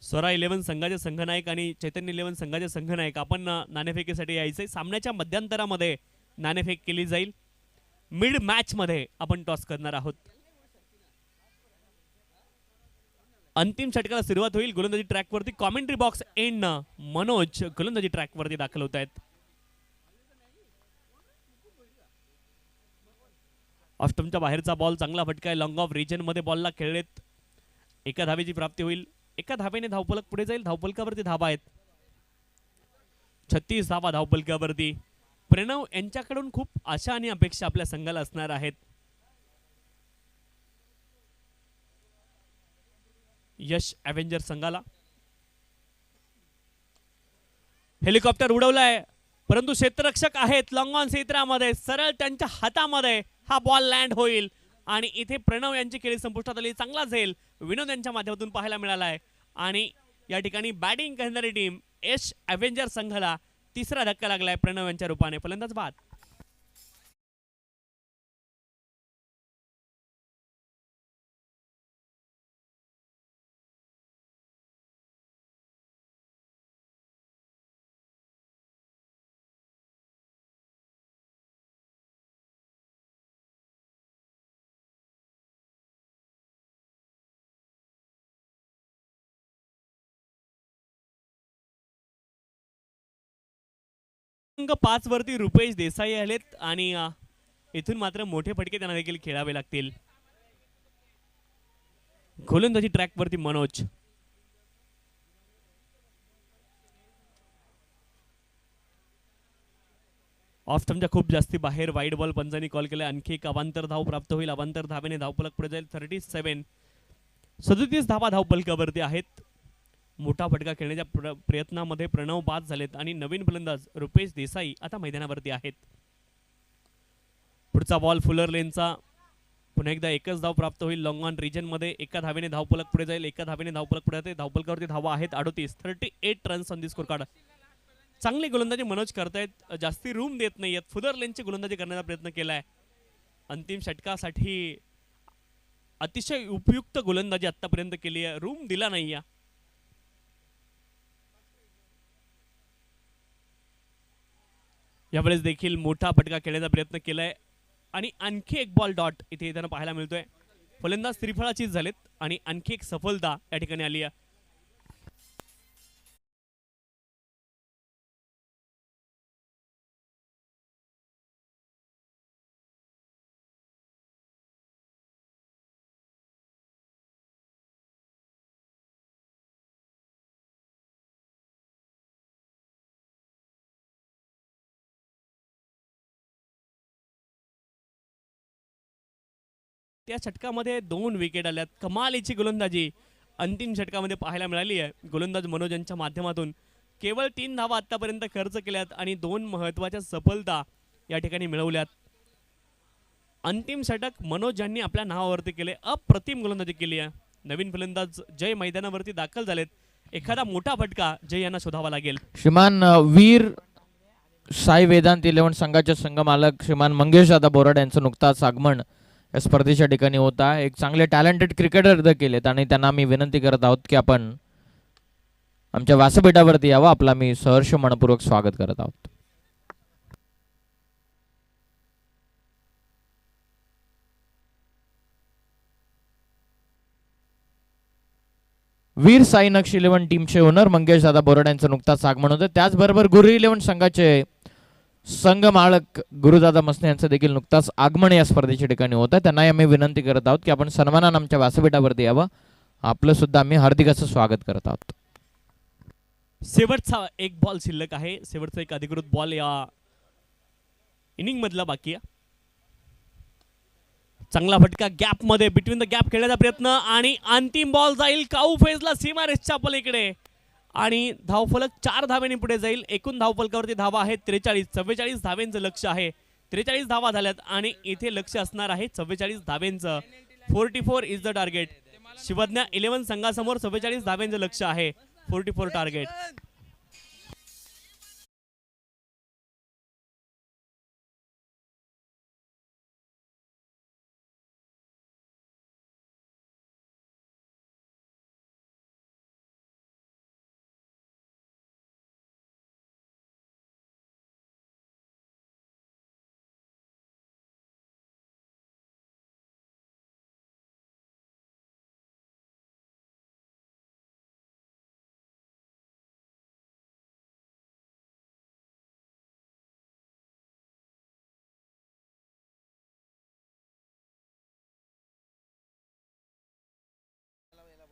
Speaker 1: स्वरा 11 संघाचे संघनायक आणि चैतन्य 11 संघाचे संघनायक आपण नाणेफेकीसाठी यायचे. सामन्याच्या मध्यंतरामध्ये नाणेफेक केली जाईल. मिड मॅच मध्ये आपण टॉस करणार आहोत. अंतिम षटकाला सुरुवात होईल. गोलंदाजी ट्रॅकवरती कॉमेंट्री बॉक्स एंड मनोज गोलंदाजी ट्रॅकवरती दाखल होत आहेत. ऑस्टमच्या बाहेरचा बॉल चांगला फटकाय. लॉंग ऑफ रिजन मध्ये बॉलला खेळलेत. एका धावेची प्राप्ती होईल. एका धावेने धावफलक पुढे जाईल. धावफलकावरती धावा आहेत 36 धावा धावफलकावरती. प्रणव यांच्याकडून खूप आशा आणि अपेक्षा आपल्या संघाला असणार आहेत. यश अवेंजर संघाला हेलिकॉप्टर उडवलाय परंतु क्षेत्ररक्षक आहेत लॉंग ऑन क्षेत्रामध्ये. सरळ त्यांच्या हातामध्ये हा बॉल लँड होईल आणि इथे प्रणव यांची खेळी संपुष्टात आली. चांगला झेल विनोद यांच्या माध्यमातून पाहायला मिळालाय आणि या ठिकाणी बॅटिंग करणारी टीम यश अवेंजर संघाला तिसरा धक्का लागलाय प्रणव यांच्या रूपाने. फलंदाज बाद. 5 वरती रुपेश देसाई आलेत आणि इथून मात्र मोठे फटके त्यांना देखील खेळावे लागतील. गोलंदाजी ट्रॅक वरती मनोज. ऑफ स्टंपच्या खूप जास्ती बाहेर वाईड बॉल पंचांनी कॉल केला. आणखी एक अवांतर धाव प्राप्त होईल. अवांतर धावेने धावफलक पुढे जाईल. 37 धावा धावफलकावरती आहेत. मोठा फटका खेळण्याच्या प्रयत्नामध्ये प्रणव बाद झालेत आणि नवीन फलंदाज रुपेश देसाई आता मैदानावरती आहेत. पुढचा बॉल फुलर लेनचा. पुन्हा एकदा एकच धाव प्राप्त होईल. लॉंग ऑन रिजन मध्ये एका धावेने धावफलक पुढे जाईल. एका धावेने धावफलक पुढे जाते. धावफलकावरती धावा आहेत 38 runs on the score card. चांगली गोलंदाजी मनोज करतायत. जास्ती रूम देत नाहीयेत. फुलर लेनची गोलंदाजी करण्याचा प्रयत्न केलाय. अंतिम षटकासाठी अतिशय उपयुक्त गोलंदाजी आतापर्यंत केली आहे. रूम दिला नाहीये. यावेळेस देखील मोठा फटका खेळण्याचा प्रयत्न केलाय आणि आणखी एक बॉल डॉट इथे येताना पाहायला मिळतोय. फलंदाज त्रिफळाचीच झालेत आणि आणखी एक सफलता या ठिकाणी आली आहे. त्या षटकामध्ये 2 विकेट आल्यात. कमालीची गोलंदाजी अंतिम षटकामध्ये पाहायला मिळाली आहे. गोलंदाज मनोज यांच्या माध्यमातून केवळ 3 धावा आतापर्यंत खर्च केल्यात आणि 2 महत्त्वाच्या सफलता या ठिकाणी मिळवल्यात. अंतिम षटक मनोज यांनी आपल्या नावावरती केले. अप्रतिम गोलंदाजी केली आहे. नवीन फलंदाज जय मैदानावरती दाखल झालेत. एखादा मोठा फटका जय यांना शोधावा लागेल.
Speaker 2: श्रीमान वीर साई वेदांत 11 संघाचे संघमालक श्रीमान मंगेश दादा बोराड यांचं नुकताच आगमन या स्पर्धेच्या ठिकाणी होता. एक चांगले टॅलेंटेड क्रिकेटर केलेत आणि त्यांना आम्ही विनंती करत आहोत की आपण आमच्या व्यासपीठावरती यावं. आपला मी सहर्ष मनपूर्वक स्वागत करत आहोत. वीर साई नक्ष 11 टीमचे ओनर मंगेश दादा बोराड यांचं नुकताच आगमन होतं. त्याचबरोबर गुरु 11 संघाचे संघ मालक गुरुदादा मसने यांचं देखील नुकताच आगमन या स्पर्धेच्या ठिकाणी होतं. त्यांनाही आम्ही विनंती करत आहोत की आपण सन्मानानं आमच्या व्यासपीठावरती यावं. आपलं सुद्धा आम्ही हार्दिक असं स्वागत करत आहोत.
Speaker 1: शेवटचा एक बॉल शिल्लक आहे. शेवटचा एक अधिकृत बॉल या इनिंग मधला बाकी आहे. चांगला फटका गॅप मध्ये बिटवीन द गॅप खेळण्याचा प्रयत्न आणि अंतिम बॉल जाईल काऊ फेजला सीमारेषच्या पलीकडे आणि धावफलक 4 धावेने पुढे जाईल. एकूण धावफलकावरती धावा आहेत 44 धावेंचं लक्ष आहे. 43 धावा झाल्यात आणि इथे लक्ष असणार आहे 44 धावेंचं. 44 इज द टार्गेट. शिवज्ञा 11 संघासमोर 44 धावेंचं लक्ष आहे. 44 टार्गेट.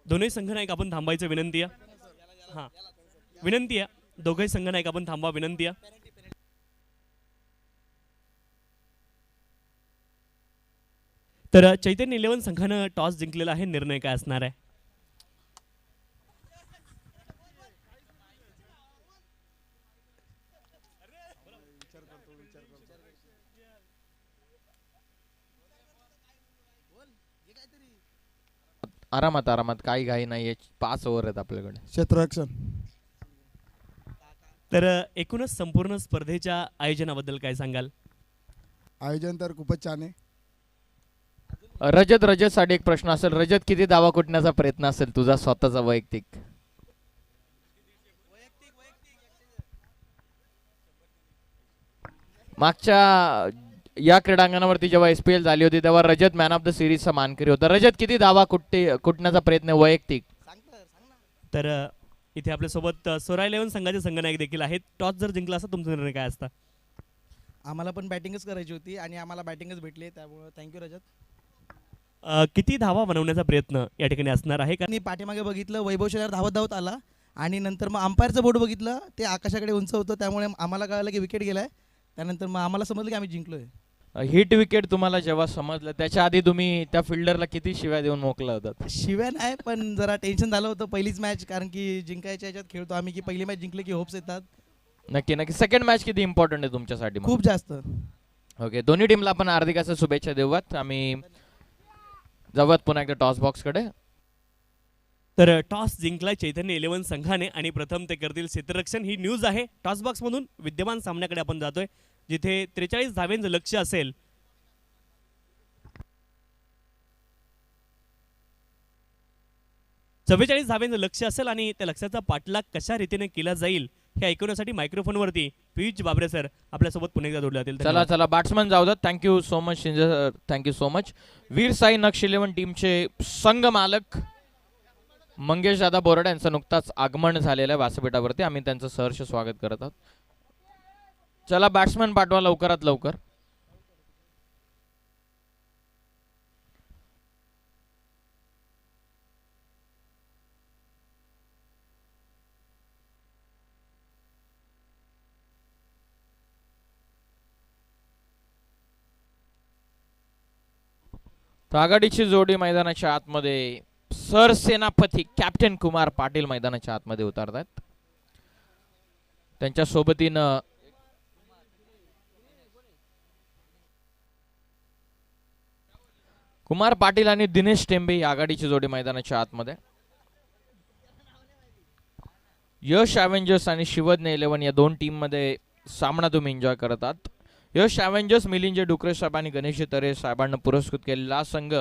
Speaker 1: दोन्ही संघनायक आपण थांबायचं विनंती आहे. हां विनंती आहे. दोघे संघनायक आपण थांबा विनंती आहे. तर चैतन्य 11 संघानं टॉस जिंकलेला आहे. निर्णय काय असणार आहे?
Speaker 2: आरामात काही घाई नाहीये. 5 ओव्हर आहेत आपल्याकडे.
Speaker 3: क्षेत्ररक्षण.
Speaker 1: तर एकूणच संपूर्ण स्पर्धेच्या आयोजनाबद्दल काय सांगाल?
Speaker 3: आयोजन तर खूपच छान आहे.
Speaker 2: रजत साठी एक प्रश्न असेल. रजत किती धावा कुटण्याचा प्रयत्न असेल तुझा स्वतःचा वैयक्तिक? मागच्या या क्रीडांगणावरती जेव्हा SPL झाली होती तेव्हा रजत मॅन ऑफ द सिरीजचा मानकरी होता. रजत किती धावा कुटण्याचा प्रयत्न वैयक्तिक?
Speaker 1: तर इथे आपल्यासोबत सोरा 11 संघाचे संघनायक देखील आहेत. टॉस जर जिंकला असता तुमचा निर्णय काय असता?
Speaker 4: आम्हाला पण बॅटिंगच करायची होती आणि आम्हाला बॅटिंगच भेटली, त्यामुळे थँक्यू रजत.
Speaker 1: किती धावा बनवण्याचा प्रयत्न या ठिकाणी असणार आहे का?
Speaker 4: आणि पाठीमागे बघितलं, वैभव शेलार धावत धावत आला आणि नंतर मग अंपायरचं बोर्ड बघितलं, ते आकाशाकडे उंच होतं, त्यामुळे आम्हाला कळलं की विकेट गेलाय. त्यानंतर मग आम्हाला समजलं की आम्ही जिंकलोय.
Speaker 2: हिट विकेट तुम्हाला जेव्हा समजलं त्याच्या आधी तुम्ही त्या फिल्डरला किती शिव्या देऊन मोकला होतात?
Speaker 4: शिव्या नाही, पण जरा टेन्शन झालं होतं पहिलीच मॅच, कारण की जिंकायच्या ह्याच्यात खेळतो आम्ही, की पहिली मॅच जिंकली की होप्स येतात
Speaker 2: नक्की नक्की. सेकंड मॅच किती इम्पॉर्टंट आहे तुमच्यासाठी?
Speaker 4: खूप जास्त.
Speaker 2: ओके, दोन्ही टीमला आपण हार्दिक शुभेच्छा देऊयात. आम्ही जाऊयात पुन्हा एकदा टॉस बॉक्सकडे.
Speaker 1: तर टॉस जिंकलाय चैतन्य 11 संघाने आणि प्रथम ते करतील क्षेत्ररक्षण. ही न्यूज आहे. टॉस बॉक्स मधून विद्यमान सामन्याकडे आपण जातोय, जिथे 43 धाव्यांचं लक्ष्य असेल. 44 धाव्यांचं लक्ष्य असेल आणि त्या लक्ष्याचा पाठलाग कशा रीतीने केला जाईल हे ऐकवण्यासाठी मायक्रोफोनवरती पियुष बाबरे सर आपल्यासोबत पुन्हा एकदा जोडले जातील.
Speaker 2: चला चला, बॅट्समन जाऊ द्या. Thank you so much Shinde sir, thank you so much. Veer Sai Naksh 11 टीमचे संघ मालक मंगेश दादा बोराडे यांचं नुकताच आगमन झालेलं आहे व्यासपीठावरती. आम्ही त्यांचं सहर्ष स्वागत करत आहोत. चला बॅट्समन पाठवा लवकरात लवकर. आघाडीची जोडी मैदानाच्या आतमध्ये, सरसेनापती कॅप्टन कुमार पाटील मैदानाच्या आतमध्ये उतरतात. त्यांच्या सोबतीनं कुमार पाटील आणि दिनेश टेंबे ही आघाडीची जोडी मैदानाच्या आतमध्ये. यश ॲव्हेंजर्स आणि शिवज्ञ 11 या दोन टीम मध्ये सामना तुम्ही एन्जॉय करत आहात. यश ॲव्हेंजर्स मिलिंद डुकरे साहेब आणि गणेश तरे साहेबांना पुरस्कृत केलेला संघ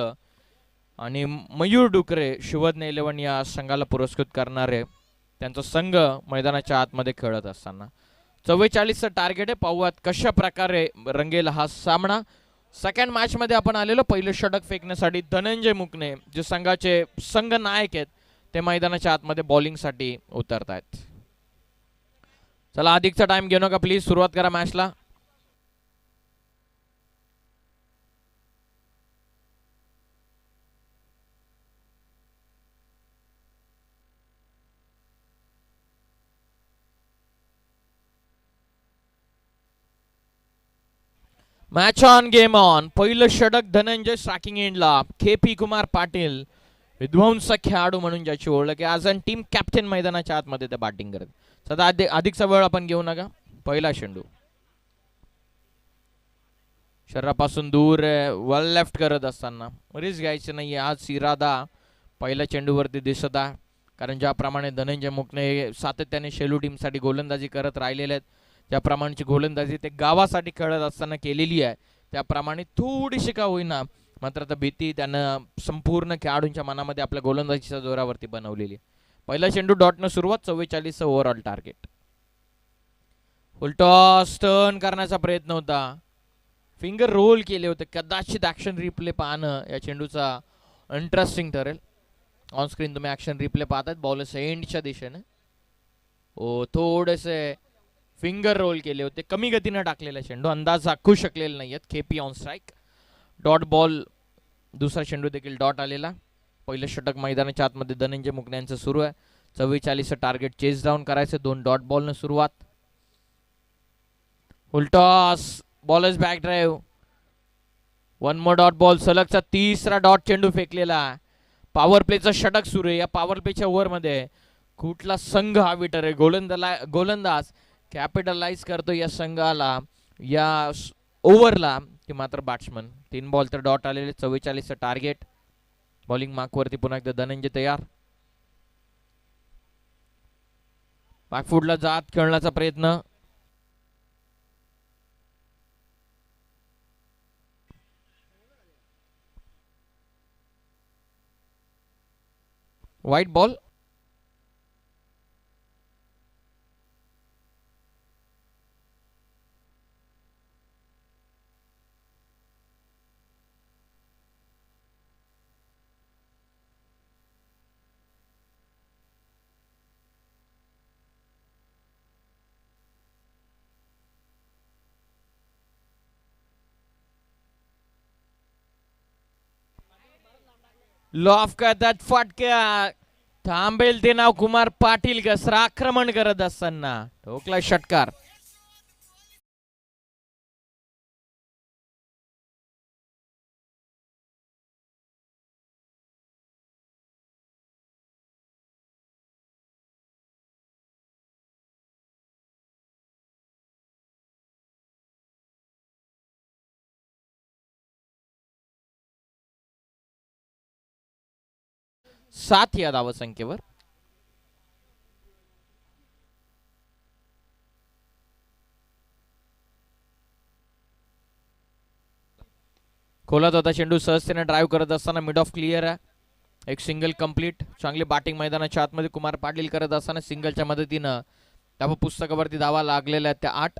Speaker 2: आणि मयूर डुकरे शिवज्ञ 11 या संघाला पुरस्कृत करणारे त्यांचा संघ मैदानाच्या आतमध्ये खेळत असताना 44चं टार्गेट आहे. पाहूयात कशा प्रकारे रंगेल हा सामना. सेकंड मॅच मध्ये आपण आलेलो. पहिलं षटक फेकण्यासाठी धनंजय मुकणे जे संघाचे संघ नायक आहेत ते मैदानाच्या आतमध्ये बॉलिंगसाठी उतरत आहेत. चला अधिकचा टाइम घेऊ नका प्लीज, सुरुवात करा मॅचला. Match on game on. पहिलं षटक धनंजय स्ट्रायकिंग एंडला. KP कुमार पाटील विध्वंस खेळाडू म्हणून ज्याची ओळख आहे, आज टीम कॅप्टन मैदानाच्या आतमध्ये ते बॅटिंग करत. सध्या अधिकचा वेळ आपण घेऊ नका. पहिला चेंडू शरीरापासून दूर वेल लेफ्ट करत असताना रिस्क घ्यायची नाही आज इरादा पहिल्या चेंडूवरती दिसत आहे. कारण ज्याप्रमाणे धनंजय मुकणे सातत्याने शेलू टीमसाठी गोलंदाजी करत राहिलेले आहेत, ज्या प्रमाणची गोलंदाजी ते गावासाठी खेळत असताना केलेली आहे, त्याप्रमाणे थोडीशी का होईना मात्र आता भीती त्यानं संपूर्ण खेळाडूंच्या मनामध्ये आपल्या गोलंदाजीच्या जोरावरती बनवलेली आहे. पहिला चेंडू डॉटनं सुरुवात. 44 ओव्हरऑल टार्गेट. उलटॉस टर्न करण्याचा प्रयत्न होता, फिंगर रोल केले होते. कदाचित ऍक्शन रिप्ले पाहणं या चेंडूचा इंटरेस्टिंग ठरेल. ऑन स्क्रीन तुम्ही ऍक्शन रिप्ले पाहतात बॉलरच्या एंडच्या दिशेने. ओ थोडेसे फिंगर रोल केले होते, कमी गतीने टाकलेला चेंडू, अंदाज दाखवू शकलेले नाहीयेत. KP on strike. Dot ball. दुसरा चेंडू देखील डॉट आलेला. पहिलं षटक मैदानाच्या आतमध्ये धनंजय मुकणे यांचं सुरू आहे. 44 टार्गेट चेस डाऊन करायचं. 2 डॉट बॉलनं सुरुवात. उलटॉस बॉलर्स बॅक ड्राईव्ह. 1 मोर डॉट बॉल. सलगचा तिसरा डॉट चेंडू फेकलेला. पॉवर प्लेचं षटक सुरू आहे. या पॉवर प्लेच्या ओव्हरमध्ये कुठला संघ हा विटर आहे, गोलंदाज कॅपिटलाइज करतो या संघाला या ओव्हरला की मात्र बॅट्समन. 3 बॉल तर डॉट आलेले. 44 टार्गेट. बॉलिंग मार्कवरती पुन्हा एकदा धनंजय तयार. बॅकफुटला जात खेळण्याचा प्रयत्न. White ball. लॉफ करतात फटका. थांबेल ते नाव कुमार पाटील कसरा आक्रमण करत असताना ठोकला षटकार. सात या धावसंख्येवर. खोलात होता चेंडू सहजतेने ड्राईव्ह करत असताना मिड ऑफ क्लिअर आहे. एक सिंगल कंप्लीट. चांगली बॅटिंग मैदानाच्या आतमध्ये कुमार पाटील करत असताना सिंगलच्या मदतीनं त्या पुस्तकावरती धावा लागलेल्या आहेत त्या 8.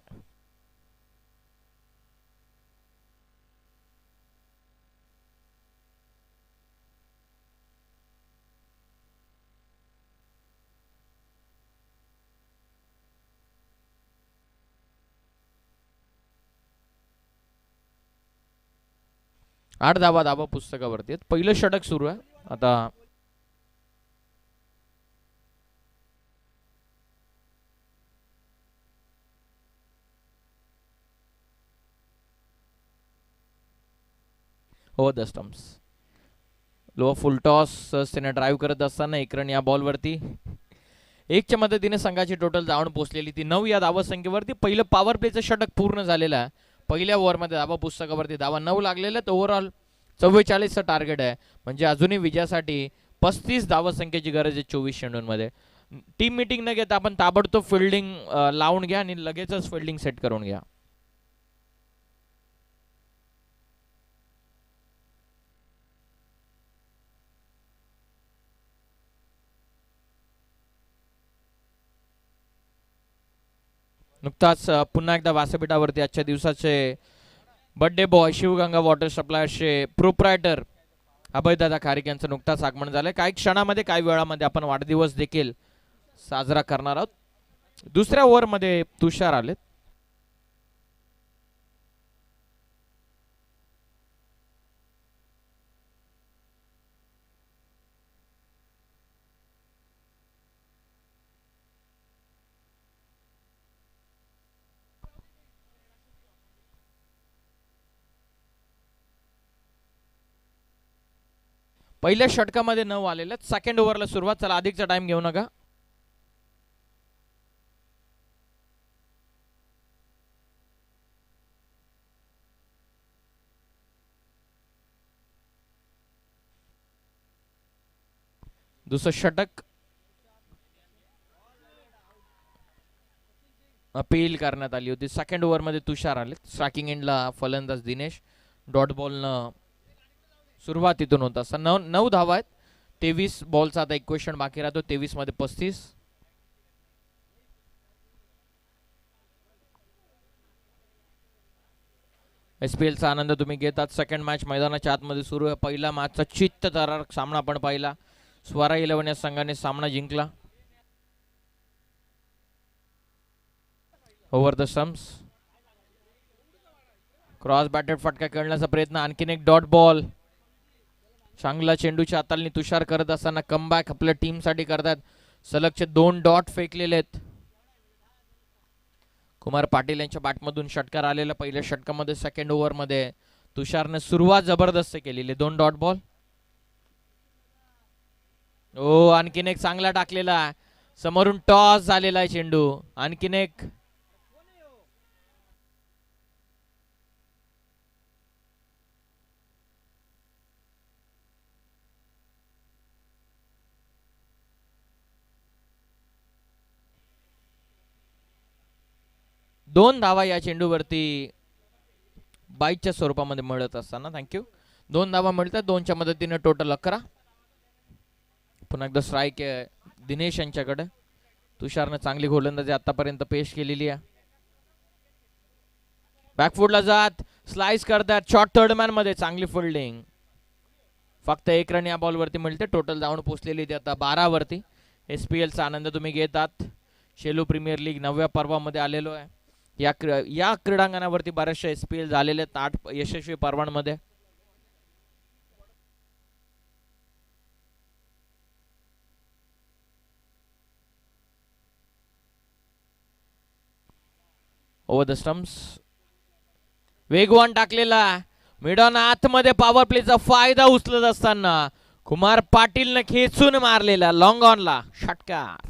Speaker 2: आठ धावा पुस्तकावरती आहेत. पहिलं षटक सुरू आहे आता. Over the stumps. Low full toss त्याने ड्राईव्ह करत असताना 1 रन या बॉलवरती. 1च्या मदतीने संघाची टोटल धावण पोहोचलेली ती 9 या धावसंख्येवरती. पहिलं पॉवर प्लेचं षटक पूर्ण झालेलं आहे. पहिल्या ओव्हरमध्ये धावा पुस्तकावरती धावा 9 लागलेल्या आहेत. ओव्हरऑल 44चं टार्गेट आहे. म्हणजे अजूनही विजयासाठी 35 धावसंख्येची गरज आहे 24 चेंडूंमध्ये. टीम मीटिंग न घेता आपण ताबडतोब फिल्डिंग लावून घ्या आणि लगेचच फिल्डिंग सेट करून घ्या. नुकताच पुन्हा एकदा व्यासपीठावरती आजच्या दिवसाचे बर्थडे बॉय शिवगंगा वॉटर सप्लायर्सचे प्रोप्रायटर अभयदादा खारीक यांचं नुकताच आगमन झालंय. काही क्षणामध्ये काही वेळामध्ये आपण वाढदिवस देखील साजरा करणार आहोत. दुसऱ्या ओव्हरमध्ये तुषार आलेत. पहिल्या षटकामध्ये 9 आलेले. सेकंड ओव्हरला सुरुवात. चला अधिकचा टाइम घेऊ नका. दुसरं षटक अपील करण्यात आली होती. सेकंड ओव्हरमध्ये तुषार आले. स्ट्रायकिंग एंडला फलंदाज दिनेश. डॉट बॉलनं सुरुवातीतून होत असता 9 धावा आहेत. 23 बॉलचा आता इक्वेशन बाकी राहतो. 23 मध्ये 35. SPL चा आनंद तुम्ही घेतात. सेकंड मॅच मैदानाच्या आतमध्ये सुरू आहे. पहिला मॅचचा चित्त थरारक सामना आपण पाहिला. स्वरा 11 या संघाने सामना जिंकला. Over the stumps. Cross batted फटका खेळण्याचा प्रयत्न. आणखीन एक डॉट बॉल. चांगला चेंडूच्या हाताळणी तुषार करत असताना कमबॅक आपल्या टीम साठी करतात. सलगचे 2 डॉट फेकलेले आहेत. कुमार पाटील यांच्या बॅटमधून षटकार आलेला पहिल्या षटकामध्ये. सेकंड ओव्हरमध्ये तुषारने सुरुवात जबरदस्त केलेली. 2 डॉट बॉल. ओ आणखीन एक चांगला टाकलेला. समोरून टॉस झालेला आहे चेंडू. आणखीन एक. दोन धावा या चेंडूवरती बाईटच्या स्वरूपामध्ये मिळत असताना. थँक्यू. 2 धावा मिळतात. 2च्या मदतीने टोटल 11. पुन्हा एकदा स्ट्राईक दिनेश यांच्याकडे. तुषारने चांगली गोलंदाजी आतापर्यंत पेश केलेली आहे. बॅकफुटला जात स्लाइस करतात. शॉर्ट थर्ड मॅन मध्ये चांगली फिल्डिंग. फक्त 1 रन या बॉलवरती मिळते. टोटल धावून पोहोचलेली ती आता 12 वरती. SPL चा आनंद तुम्ही घेतात. शेलू प्रीमियर लीग 9व्या पर्वामध्ये आलेलो आहे. या क्रीडांगणावरती बऱ्याचशा SPL झालेले आहेत 8 यशस्वी पर्वांमध्ये. Over the stumps. वेगवान टाकलेला मिडॉन आतमध्ये पॉवर प्लेचा फायदा उचलत असताना कुमार पाटीलनं खेचून मारलेला लॉंग ऑनला षटकार.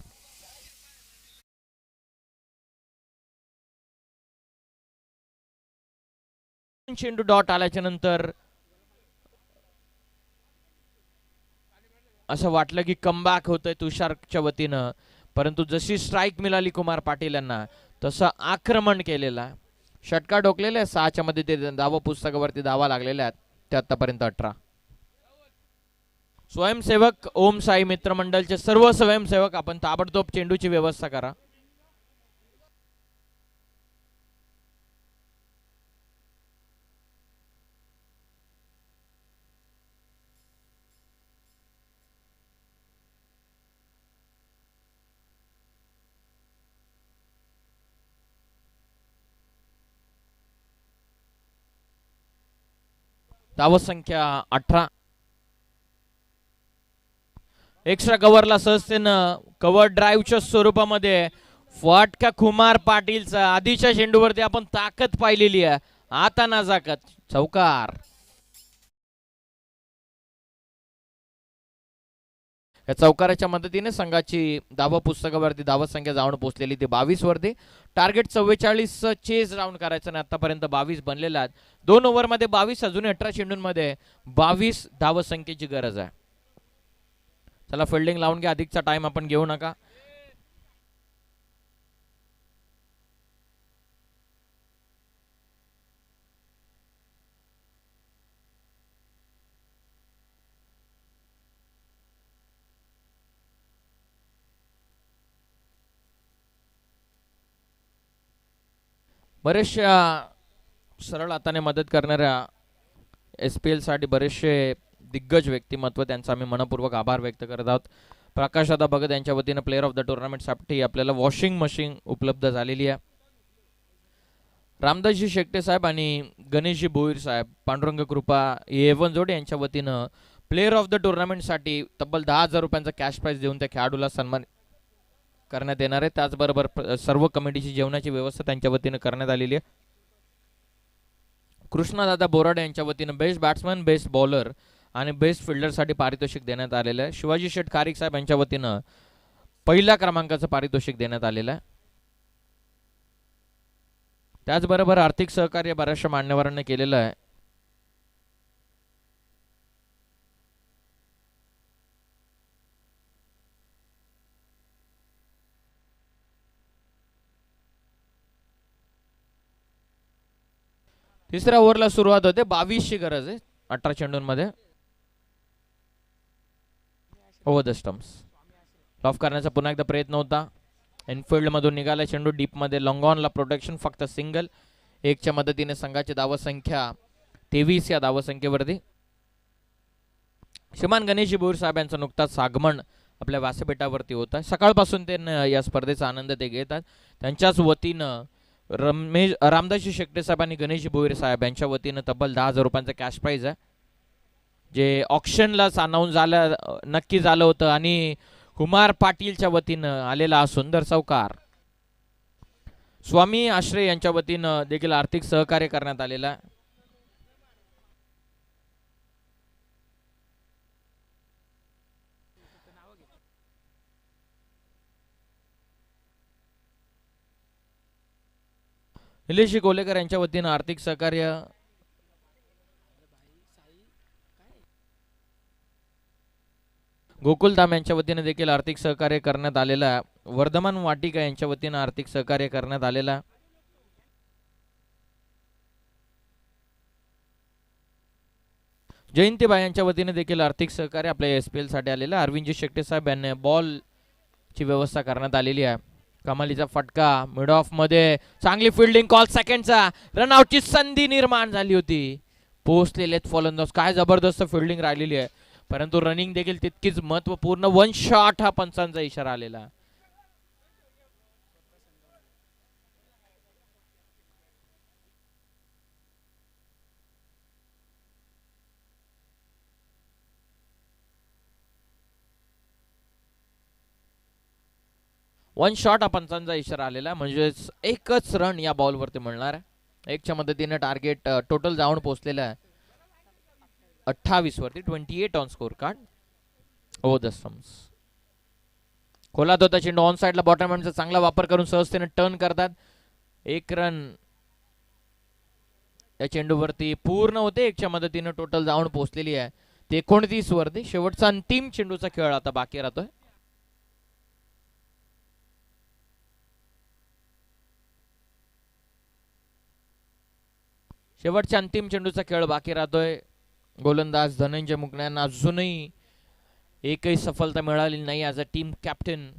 Speaker 2: चेंडू डॉट आल्याच्या नंतर असं वाटलं की कमबॅक होतंय तुषारच्या वतीनं, परंतु जशी स्ट्राईक मिळाली कुमार पाटील यांना तसं आक्रमण केलेला षटकार ठोकलेले. 6च्या मध्ये ते धावा पुस्तकावरती धावा लागलेल्या आहेत ते आतापर्यंत 18. स्वयंसेवक ओम साई मित्रमंडळचे सर्व स्वयंसेवक आपण ताबडतोब चेंडूची व्यवस्था करा. धावत संख्या 18. एक्स्ट्रा कव्हरला सहजतेनं कव्हर ड्राईव्हच्या स्वरूपामध्ये फटका कुमार पाटीलचा. आधीच्या चेंडूवरती आपण ताकद पाहिलेली आहे, आता नाजाकत चौकार. या चौकाराच्या मदतीने संघाची धावा पुस्तकावरती धावत संख्या जाऊन पोहोचलेली ती 22 वरती. टार्गेट 44 चेज राऊंड करायचं आणि आतापर्यंत 22 बनलेला आहेत. 2 ओव्हरमध्ये 22, अजून 18 चेंडूंमध्ये 22 धावत संख्येची गरज आहे. चला फिल्डिंग लावून घ्या, अधिकचा टाइम आपण घेऊ नका. बरेचशा सरळ हाताने मदत करणाऱ्या SPL साठी बरेचसे दिग्गज व्यक्तिमत्व, त्यांचा आम्ही मनपूर्वक आभार व्यक्त करत आहोत. प्रकाश दादा भगत यांच्या वतीने प्लेअर ऑफ द टुर्नामेंटसाठी आपल्याला वॉशिंग मशीन उपलब्ध झालेली आहे. रामदासजी शेट्टे साहेब आणि गणेशजी भोईर साहेब, पांडुरंग कृपा एवन जोडे यांच्या वतीनं प्लेअर ऑफ द टुर्नामेंटसाठी तब्बल 10,000 रुपयांचा कॅश प्राइज देऊन त्या खेळाडूला सन्मान करण्यात येणार आहे. त्याचबरोबर सर्व कमिटीची जेवणाची व्यवस्था त्यांच्या वतीने करण्यात आलेली आहे. कृष्णादादा बोराडे यांच्या वतीने बेस्ट बॅट्समन, बेस्ट बॉलर आणि बेस्ट फिल्डरसाठी पारितोषिक देण्यात आलेलं आहे. शिवाजी शेठ खारीक साहेब यांच्या वतीनं पहिल्या क्रमांकाचं पारितोषिक देण्यात आलेलं आहे. त्याचबरोबर आर्थिक सहकार्य बऱ्याचशा मान्यवरांनी केलेलं आहे. तिसऱ्या ओव्हरला सुरुवात होते. 22 ची गरज आहे 18 चेंडूंमध्ये. Over the stumps. लॉफ करण्याचा पुन्हा एकदा प्रयत्न होता. इनफिल्ड मधून निघाला चेंडू डीप मध्ये. लॉंग ऑनला प्रोटेक्शन फक्त सिंगल. 1च्या मदतीने संघाची धावत संख्या 23 या धावत संख्येवरती. श्रीमान गणेशजी भोईर साहेब यांचं नुकताच आगमन आपल्या व्यासपीठावरती होत आहे. सकाळपासून ते या स्पर्धेचा आनंद ते घेतात. त्यांच्याच वतीनं रामदासजी शेट्टे साहेब आणि गणेशजी भोईर साहेब यांच्या वतीनं तब्बल 10,000 रुपयांचं कॅश प्राइज आहे, जे ऑक्शनलाच अनाऊन्स झालं, नक्की झालं होतं आणि कुमार पाटीलच्या वतीनं आलेला हा सुंदर चौकार. स्वामी आश्रय यांच्या वतीनं देखील आर्थिक सहकार्य करण्यात आलेला आहे. निलेशजी कोलेकर यांच्या वतीनं आर्थिक सहकार्य गोकुलधाम यांच्या वतीने देखील आर्थिक सहकार्य करण्यात आलेलं आहे. वर्धमान वाटिका यांच्या वतीनं आर्थिक सहकार्य करण्यात आलेलं आहे. जयंतीबाई यांच्या वतीने देखील आर्थिक सहकार्य आपल्या SPL साठी आलेलं आहे. अरविंदजी शेट्टे साहेब यांनी बॉल ची व्यवस्था करण्यात आलेली आहे. कमालीचा फटका मिड ऑफ मध्ये, चांगली फिल्डिंग, कॉल सेकंडचा, रनआउटची संधी निर्माण झाली होती. पोहोचलेले फलंदाज, काय जबरदस्त फिल्डिंग राहिलेली आहे, परंतु रनिंग देखील तितकीच महत्वपूर्ण. 1 शॉट हा पंचांचा इशारा आलेला. वन शॉट हा पंचांचा इशारा आलेला म्हणजेच एकच रन या बॉलवरती मिळणार आहे. एकच्या मदतीने टार्गेट टोटल जाऊन पोहोचलेलं आहे 28 वरती. 28 on score card over the stumps. खोलात होता चेंडू ऑन साइडला बॉटम हँडचा चांगला वापर करून सहजतेने टर्न करतात. एक रन या चेंडूवरती पूर्ण होते. एकच्या मदतीने टोटल जाऊन पोहोचलेली आहे ते 29 वरती. शेवटचा अंतिम चेंडूचा खेळ आता बाकी राहतोय. शेवटच्या अंतिम चेंडूचा खेळ बाकी राहतोय. गोलंदाज धनंजय मुकणे यांना अजूनही एकही सफलता मिळालेली नाही. As a team captain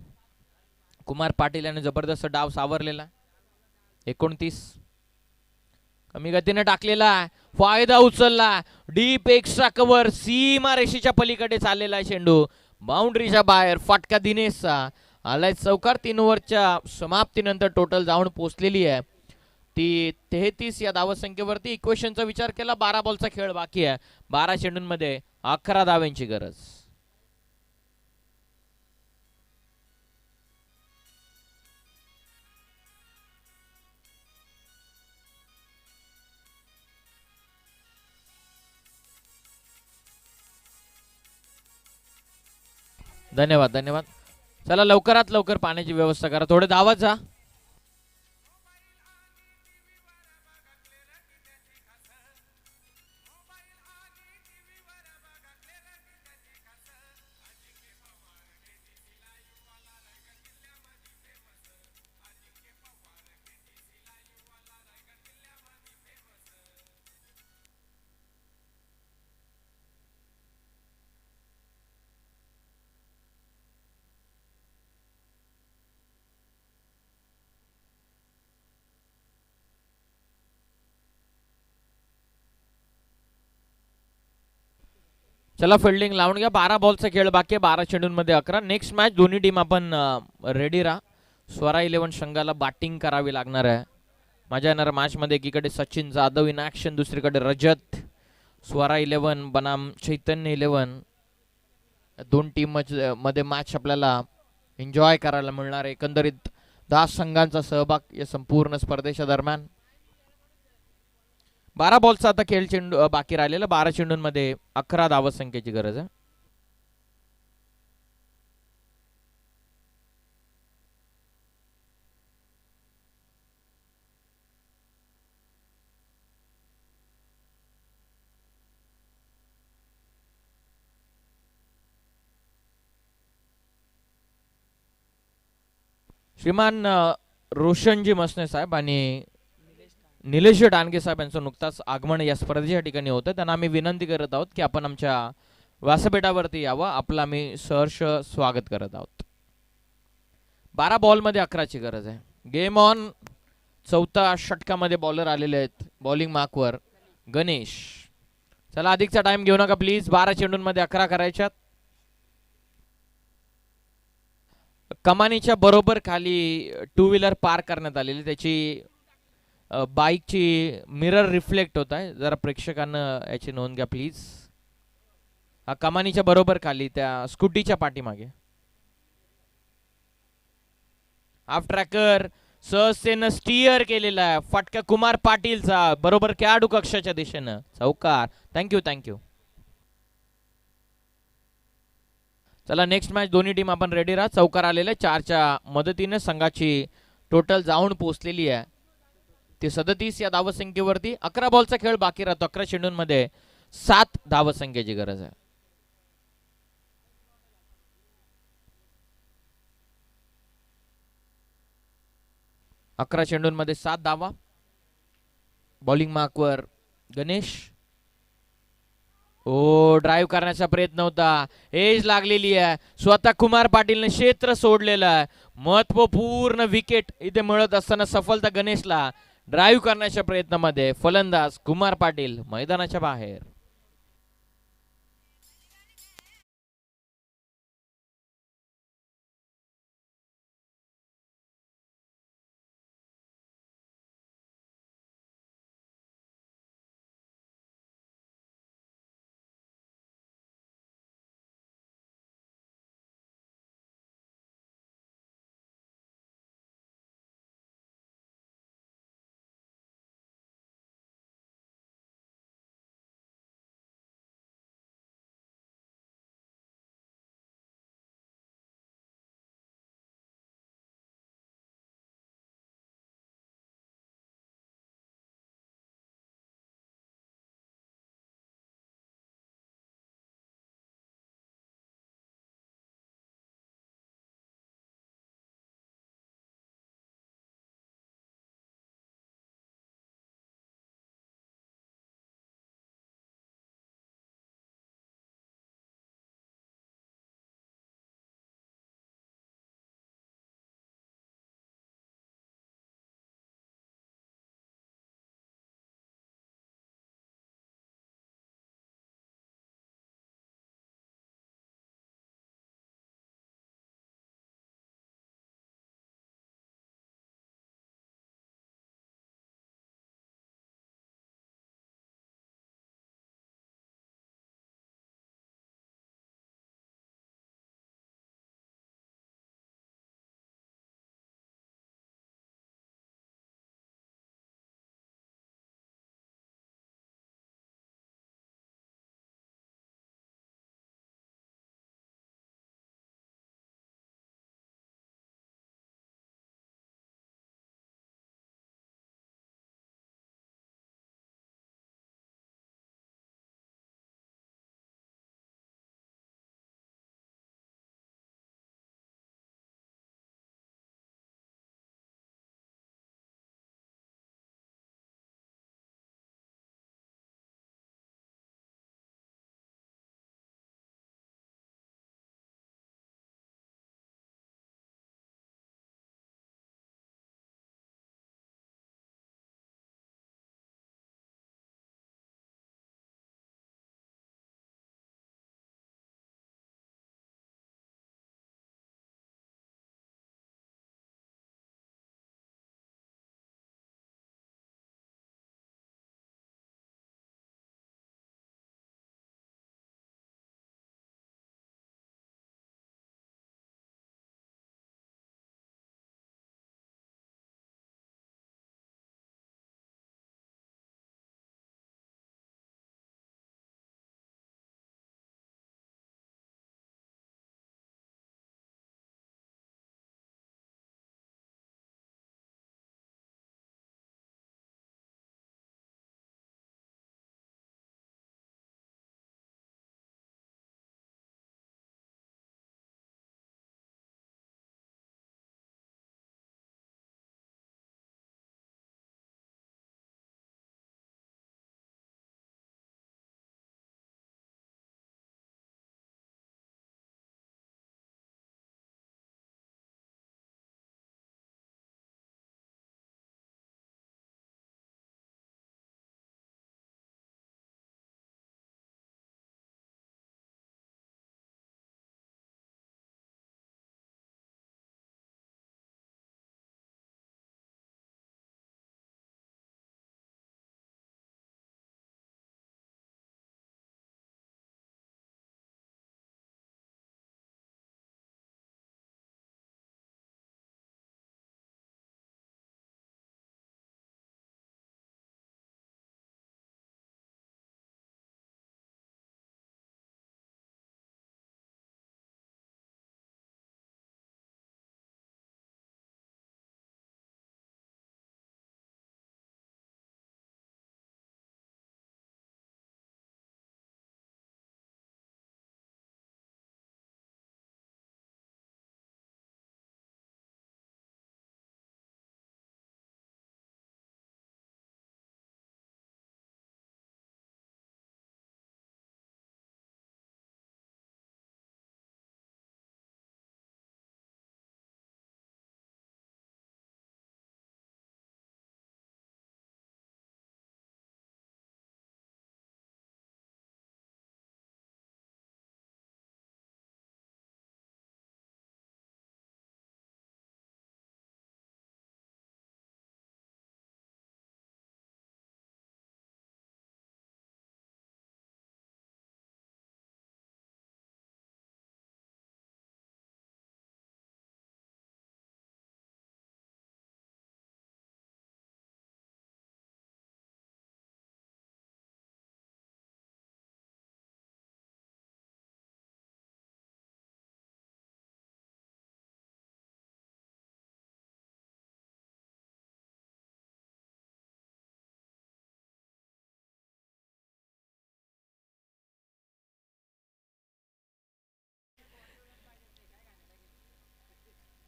Speaker 2: Kumar Patil याने जबरदस्त डाव सावरलेला. 29 कमी गतीने टाकलेला फायदा उचलला. डीप एक्स्ट्रा कव्हर सीमा रेषेच्या पलीकडे चाललेला चेंडू बाउंड्रीच्या बाहेर. फटका दिनेशचा आलाय चौकार. 3 ओव्हरच्या समाप्तीनंतर टोटल जाऊन पोहोचलेली आहे ती 33 या धावसंख्येवरती. इक्वेशनचा विचार केला 12 बॉलचा खेळ बाकी आहे. 12 चेंडूंमध्ये 11 धावांची गरज. धन्यवाद धन्यवाद. चला लवकरात लवकर पाण्याची व्यवस्था करा. थोडे धावत जा. चला फिल्डिंग लावून घ्या. 12 बॉलचा खेळ बाकी आहे. 12 चेंडूंमध्ये 11. नेक्स्ट मॅच दोन्ही टीम आपण रेडी राहा. स्वरा 11 संघाला बॅटिंग करावी लागणार आहे. मजा येणार मॅचमध्ये. एकीकडे सचिन जाधव इन ॲक्शन, दुसरीकडे रजत. स्वरा 11 बनाम चैतन्य 11 दोन टीम मध्ये मॅच आपल्याला एन्जॉय करायला मिळणार आहे. एकंदरीत 10 संघांचा सहभाग या संपूर्ण स्पर्धेच्या दरम्यान. 12 बॉलचा आता खेळ चेंडू बाकी राहिलेला. 12 चेंडूंमध्ये 11 धावसंख्येची गरज आहे. श्रीमान रोशनजी मसने साहेब आणि निलेश डानगे साहेब यांचं नुकताच आगमन या स्पर्धेच्या ठिकाणी होतं. त्यांना आम्ही विनंती करत आहोत की आपण आमच्या व्यासपीठावरती यावं. आपलं आम्ही सहर्ष स्वागत करत आहोत. 12 बॉलमध्ये 11ची गरज आहे. Game on. चौथा षटकामध्ये बॉलर आलेले आहेत बॉलिंग मार्कवर. गणेश. चला अधिकचा टाइम घेऊ नका प्लीज. 12 चेंडूंमध्ये 11 करायच्यात. कमानीच्या बरोबर खाली 2 व्हीलर पार्क करण्यात आलेली. त्याची बाईकची मिरर रिफ्लेक्ट होत आहे. जरा प्रेक्षकांना याची नोंद घ्या प्लीज. कमानीच्या बरोबर खाली त्या स्कूटीच्या पाठीमागे. हाफ ट्रॅकर सहजतेनं स्टिअर केलेला आहे. फटका कुमार पाटीलचा बरोबर खेळाडू कक्षाच्या दिशेनं. चौकार. Thank you thank you. चला नेक्स्ट मॅच दोन्ही टीम आपण रेडी राहा. चौकार आलेला 4च्या मदतीने संघाची टोटल जाऊन पोहोचलेली आहे ते 37 या धावसंख्येवरती. 11 बॉलचा खेळ बाकी राहतो. 11 चेंडूंमध्ये 7 धावसंख्येची गरज आहे. अकरा चेंडूंमध्ये 7 धावा. बॉलिंग मार्कवर गणेश. ओ ड्राईव्ह करण्याचा प्रयत्न होता. एज लागलेली आहे. स्वतः कुमार पाटीलने क्षेत्र सोडलेलं आहे. महत्वपूर्ण विकेट इथे मिळत असताना सफलता गणेशला. ड्राईव्ह करण्याच्या प्रयत्नामध्ये फलंदाज कुमार पाटील मैदानाच्या बाहेर.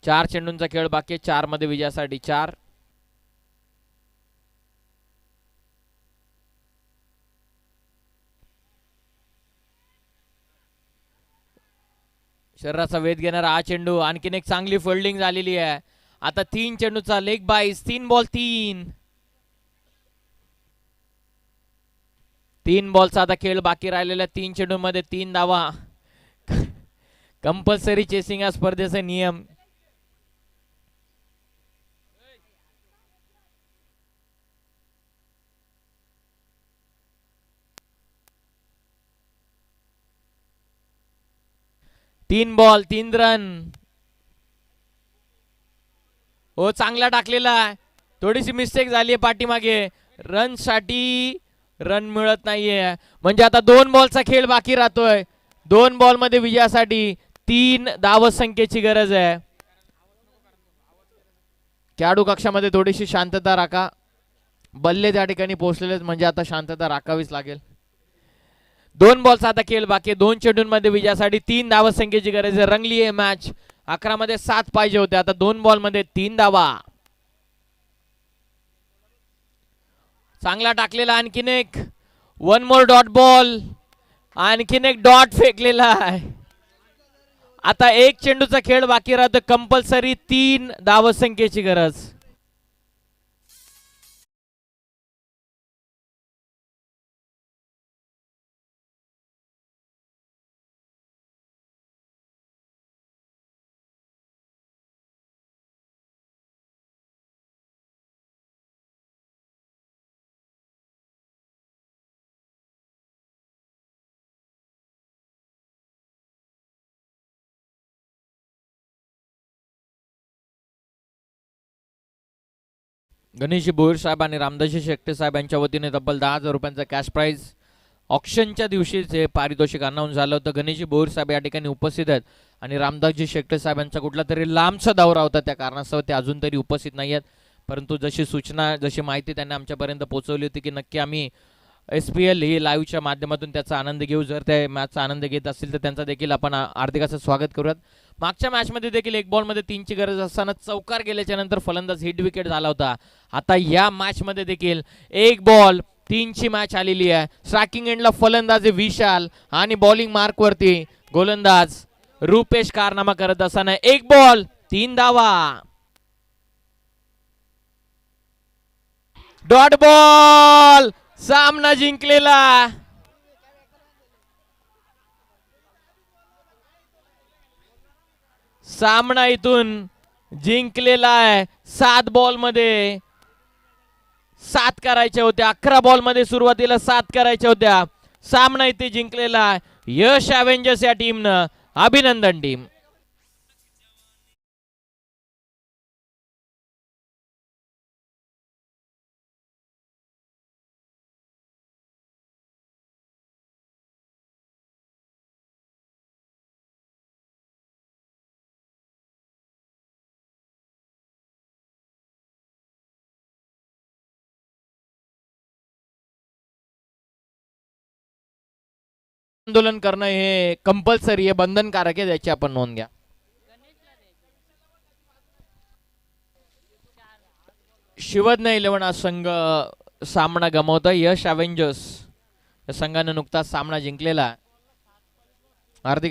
Speaker 2: 4 चेंडूंचा खेळ बाकी आहे, 4 मध्ये विजयासाठी 4. शरीराचा वेध घेणारा हा चेंडू, आणखीन एक चांगली फोल्डिंग झालेली आहे. आता 3 चेंडूचा लेग बाईस, 3 बॉल 3. 3 बॉलचा आता खेळ बाकी राहिलेल्या 3 चेंडूंमध्ये 3 धावा. कंपल्सरी चेसिंग या स्पर्धेचे नियम. तीन बॉल 3 रन. हो, चांगला टाकलेला आहे. थोडीशी मिस्टेक झाली आहे पाठीमागे. रन साठी रन मिळत नाहीये, म्हणजे आता 2 बॉलचा खेळ बाकी राहतोय. 2 बॉल मध्ये विजयासाठी 3 धावसंख्येची गरज आहे. खेळाडू कक्षामध्ये थोडीशी शांतता राखा. बल्ले त्या ठिकाणी पोहोचलेले, म्हणजे आता शांतता राखावीच लागेल. 2 बॉलचा आता खेळ बाकी, 2 चेंडूंमध्ये विजयासाठी 3 धावसंख्येची गरज आहे. रंगली आहे मॅच. 11 मध्ये 7 पाहिजे होते, आता 2 बॉल मध्ये 3 धावा. चांगला टाकलेला, आणखीन एक 1 मोर डॉट बॉल. आणखीन एक डॉट फेकलेला आहे. आता 1 चेंडूचा खेळ बाकी राहतो. कंपल्सरी 3 धावसंख्येची गरज. गणेश भोईर साहेब आणि रामदासजी शेट्टे साहेब यांच्या वतीने तब्बल 10,000 रुपयांचा कॅश प्राइज ऑक्शनच्या दिवशीच हे पारितोषिक अनाऊन्स झालं होतं. गणेश भोईर साहेब या ठिकाणी उपस्थित आहेत आणि रामदासजी शेट्टे साहेब यांचा कुठला तरी लांबचा दौरा होता, त्या कारणास्तव ते अजून तरी उपस्थित नाही आहेत. परंतु जशी सूचना, जशी माहिती त्यांनी आमच्यापर्यंत पोहोचवली होती की नक्की आम्ही SPL ही लाईव्हच्या माध्यमातून त्याचा आनंद घेऊ. जर त्या मॅचचा आनंद घेत असतील तर त्यांचा देखील आपण हार्दिक असं स्वागत करूयात. मागच्या मॅचमध्ये देखील 1 बॉलमध्ये 3 ची गरज असताना चौकार गेल्याच्या नंतर फलंदाज हिट विकेट झाला होता. आता या मॅचमध्ये देखील 1 बॉल 3 ची मॅच आलेली आहे. स्ट्रायकिंग एंडला फलंदाज विशाल आणि बॉलिंग मार्क वरती गोलंदाज रुपेश कारनामा करत असताना 1 बॉल 3 धावा. डॉट बॉल, सामना जिंकलेला. सामना इथून जिंकलेला आहे. 7 बॉल मध्ये 7 करायच्या होत्या. 11 बॉल मध्ये सुरुवातीला 7 करायच्या होत्या. सामना इथे जिंकलेला आहे. यश अवेंजर्स या टीमनं. अभिनंदन टीम. आंदोलन करणं हे कंपल्सरी आहे, बंधनकारक आहे, त्याची आपण नोंद घ्या. शिवज्ञ 11 हा संघ सामना गमावतोय. यश अवेंजर्स या संघाने नुकताच सामना जिंकलेला. हार्दिक